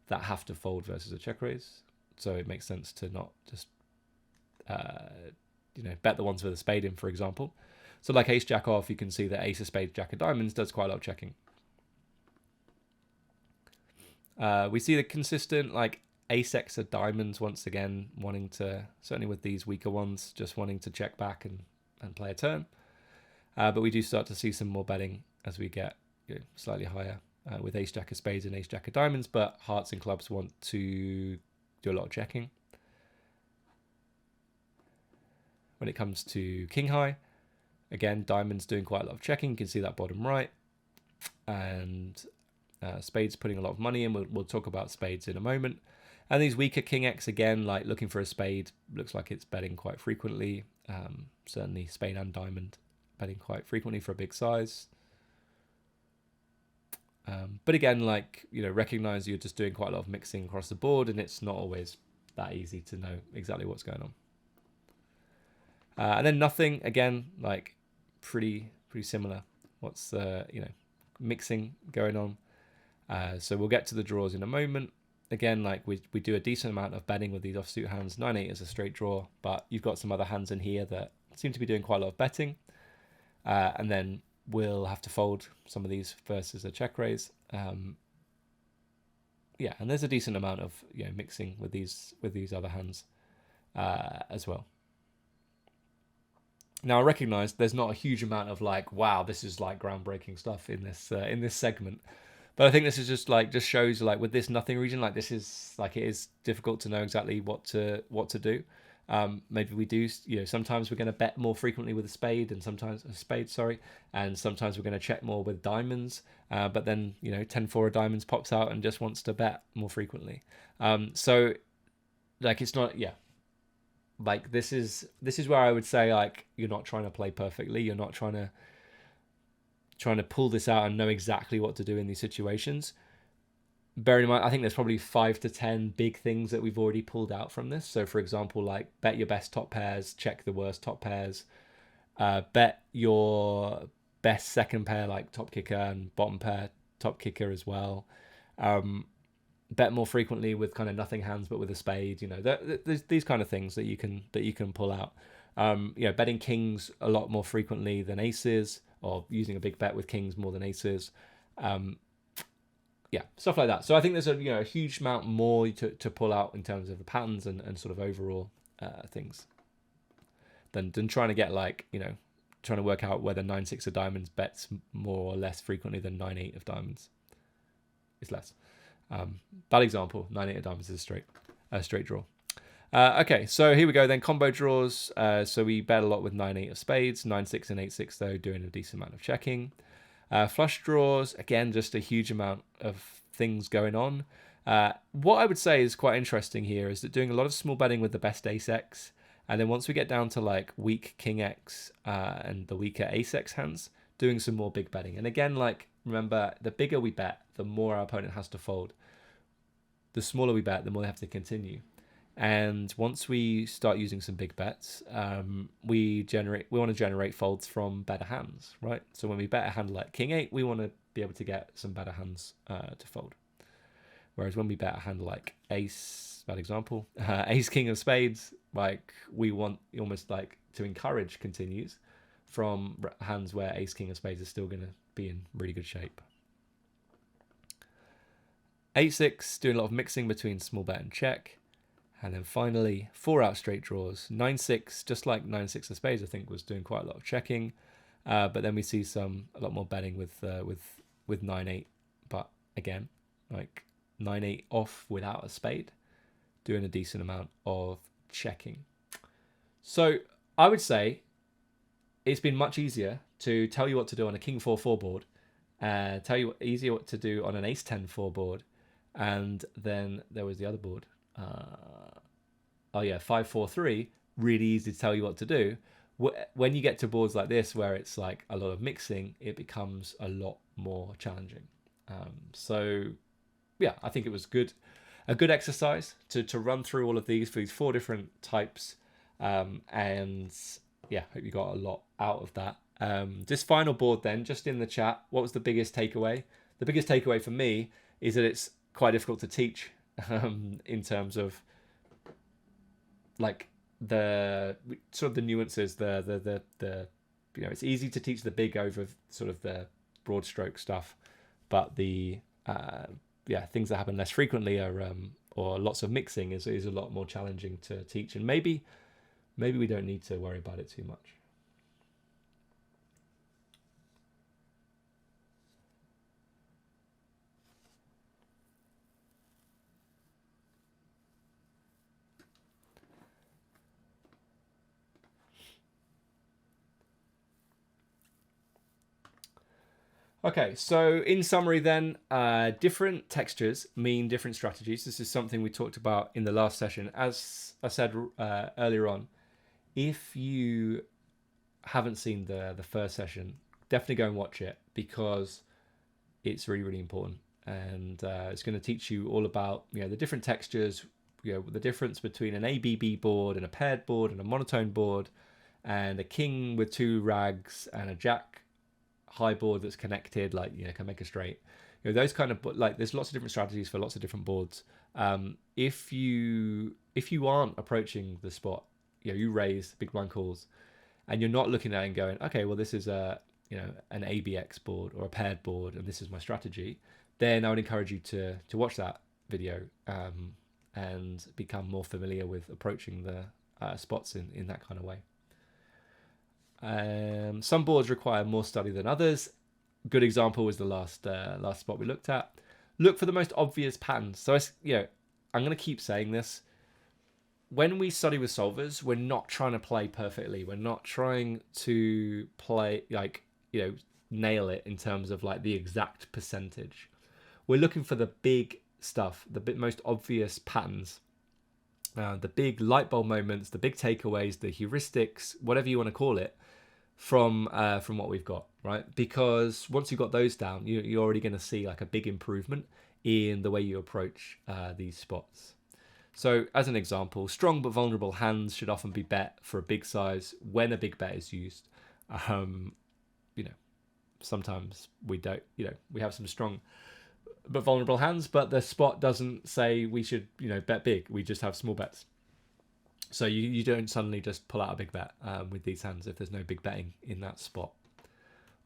that have to fold versus a check raise. So it makes sense to not just bet the ones with a spade in, for example. So like ace jack off, you can see that ace of spades, jack of diamonds does quite a lot of checking. We see the consistent like ace x of diamonds once again wanting to, certainly with these weaker ones, just wanting to check back and play a turn. But we do start to see some more betting as we get slightly higher with ace jack of spades and ace jack of diamonds, but hearts and clubs want to do a lot of checking. When it comes to king high, again, diamonds doing quite a lot of checking. You can see that bottom right, and spades putting a lot of money in. We'll talk about spades in a moment. And these weaker king x, again, like looking for a spade, looks like it's betting quite frequently. Certainly spade and diamond betting quite frequently for a big size. But again, like, recognize you're just doing quite a lot of mixing across the board, and it's not always that easy to know exactly what's going on. And then nothing, again, like pretty similar. What's mixing going on. So we'll get to the draws in a moment. Again, like we do a decent amount of betting with these offsuit hands. 9-8 is a straight draw, but you've got some other hands in here that seem to be doing quite a lot of betting. And then we'll have to fold some of these versus a check raise. Yeah, and there's a decent amount of mixing with these other hands as well. Now I recognize there's not a huge amount of like, wow, this is like groundbreaking stuff in this segment, but I think this is just shows like with this nothing region, like this is like it is difficult to know exactly what to do. Maybe we do, sometimes we're going to bet more frequently with a spade, and sometimes and sometimes we're going to check more with diamonds. But then 10-4 of diamonds pops out and just wants to bet more frequently. So like it's not like this is where I would say like you're not trying to play perfectly. You're not trying to pull this out and know exactly what to do in these situations. Bearing in mind, I think there's probably 5 to 10 big things that we've already pulled out from this. So for example, like bet your best top pairs, check the worst top pairs, bet your best second pair like top kicker and bottom pair top kicker as well. Bet more frequently with kind of nothing hands but with a spade. There's these kind of things that you can pull out. Betting kings a lot more frequently than aces, or using a big bet with kings more than aces. Yeah, stuff like that. So I think there's a huge amount more to pull out in terms of the patterns and sort of overall things than trying to get like trying to work out whether 9-6 of diamonds bets more or less frequently than 9-8 of diamonds. It's less. Bad example. 9-8 of diamonds is a straight draw. Okay, so here we go then. Combo draws. So we bet a lot with 9-8 of spades. 9-6 and 8-6 though, doing a decent amount of checking. Flush draws, again, just a huge amount of things going on. What I would say is quite interesting here is that doing a lot of small betting with the best ace X, and then once we get down to like weak king X and the weaker ace X hands, doing some more big betting. And again, like remember, the bigger we bet, the more our opponent has to fold. The smaller we bet, the more they have to continue. And once we start using some big bets, we want to generate folds from better hands, right? So when we bet a hand like king 8, we want to be able to get some better hands to fold. Whereas when we bet a hand like ace, bad example, ace king of spades, like we want almost like to encourage continues from hands where ace king of spades is still going to be in really good shape. 8-6, doing a lot of mixing between small bet and check. And then finally, 4-out straight draws. 9-6, just like 9-6 of spades, I think was doing quite a lot of checking. But then we see a lot more betting with 9-8. But again, like 9-8 off without a spade, doing a decent amount of checking. So I would say it's been much easier to tell you what to do on a king 4-4 board, tell you easier what to do on an ace 10-4 board, and then there was the other board. 5-4-3, really easy to tell you what to do. When you get to boards like this where it's like a lot of mixing, it becomes a lot more challenging. So yeah, I think it was a good exercise to run through all of these for these 4 different types, and yeah, hope you got a lot out of that. This final board then, just in the chat, what was the biggest takeaway? The biggest takeaway for me is that it's quite difficult to teach in terms of like the sort of the nuances, the it's easy to teach the big over sort of the broad stroke stuff, but the things that happen less frequently are or lots of mixing is a lot more challenging to teach, and maybe we don't need to worry about it too much. Okay, so in summary then, different textures mean different strategies. This is something we talked about in the last session. As I said earlier on, if you haven't seen the first session, definitely go and watch it, because it's really, really important. And it's going to teach you all about, you know, the different textures, you know, the difference between an ABB board and a paired board and a monotone board, and a king with 2 rags and a jack high board that's connected, like, you know, can make a straight. You know, those kind of, like, there's lots of different strategies for lots of different boards. If you aren't approaching the spot, you know, you raise big blind calls, and you're not looking at it and going, okay, well, this is a, you know, an ABX board or a paired board, and this is my strategy, then I would encourage you to watch that video and become more familiar with approaching the spots in that kind of way. Some boards require more study than others. Good example was the last spot we looked at. Look for the most obvious patterns. So you know, I'm going to keep saying this. When we study with solvers, we're not trying to play perfectly. We're not trying to play, like, you know, nail it in terms of like the exact percentage. We're looking for the big stuff, the most obvious patterns, the big light bulb moments, the big takeaways, the heuristics, whatever you want to call it, from what we've got, right? Because once you've got those down, you're already going to see like a big improvement in the way you approach these spots. So as an example, strong but vulnerable hands should often be bet for a big size when a big bet is used. You know, sometimes we don't, you know, we have some strong but vulnerable hands, but the spot doesn't say we should, you know, bet big. We just have small bets. So you don't suddenly just pull out a big bet with these hands if there's no big betting in that spot.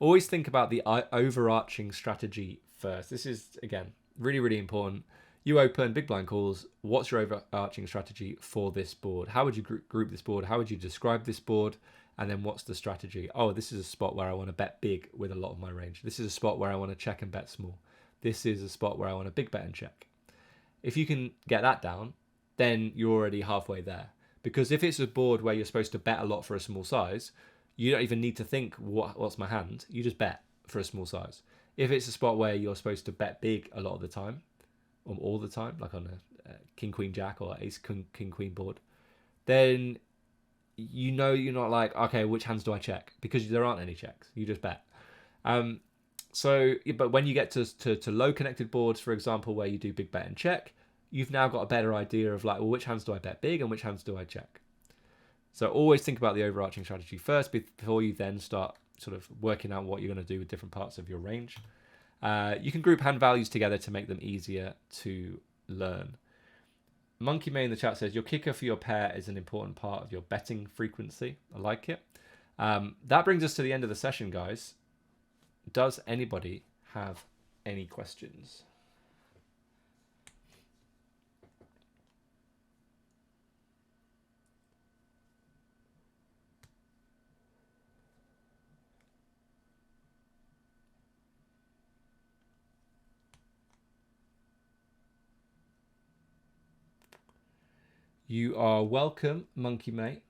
Always think about the overarching strategy first. This is, again, really, really important. You open big blind calls. What's your overarching strategy for this board? How would you group this board? How would you describe this board? And then what's the strategy? Oh, this is a spot where I want to bet big with a lot of my range. This is a spot where I want to check and bet small. This is a spot where I want to big bet and check. If you can get that down, then you're already halfway there. Because if it's a board where you're supposed to bet a lot for a small size, you don't even need to think, what's my hand? You just bet for a small size. If it's a spot where you're supposed to bet big a lot of the time, or all the time, like on a king, queen, jack, or ace, king, queen board, then you know you're not like, okay, which hands do I check? Because there aren't any checks. You just bet. But when you get to low connected boards, for example, where you do big bet and check, you've now got a better idea of like, well, which hands do I bet big and which hands do I check? So always think about the overarching strategy first before you then start sort of working out what you're going to do with different parts of your range. You can group hand values together to make them easier to learn. Monkey May in the chat says, your kicker for your pair is an important part of your betting frequency. I like it. That brings us to the end of the session, guys. Does anybody have any questions? You are welcome, Monkey Mate.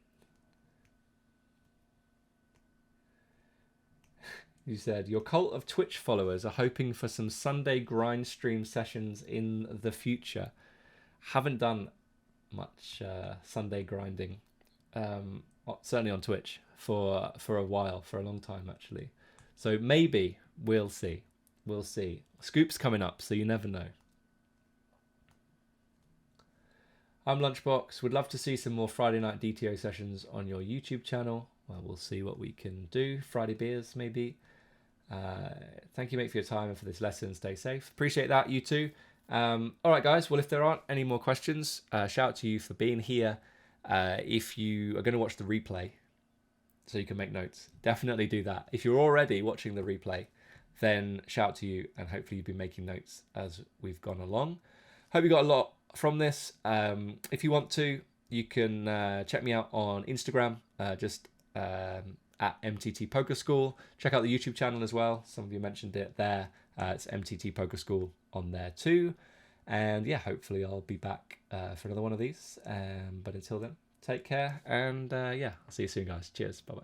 You said, your cult of Twitch followers are hoping for some Sunday grind stream sessions in the future. Haven't done much Sunday grinding, certainly on Twitch, for a while, for a long time, actually. So maybe we'll see. We'll see. Scoop's coming up, so you never know. I'm Lunchbox. Would love to see some more Friday night DTO sessions on your YouTube channel. Well, we'll see what we can do. Friday beers, maybe. Thank you, mate, for your time and for this lesson. Stay safe. Appreciate that, you too. All right, guys. Well, if there aren't any more questions, shout out to you for being here. If you are going to watch the replay, so you can make notes, definitely do that. If you're already watching the replay, then shout out to you, and hopefully you've been making notes as we've gone along. Hope you got a lot from this. If you want to, you can check me out on Instagram, at MTT Poker School. Check out the YouTube channel as well. Some of you mentioned it there. It's MTT Poker School on there too. And yeah, hopefully I'll be back for another one of these. But until then, take care. And yeah, I'll see you soon, guys. Cheers. Bye-bye.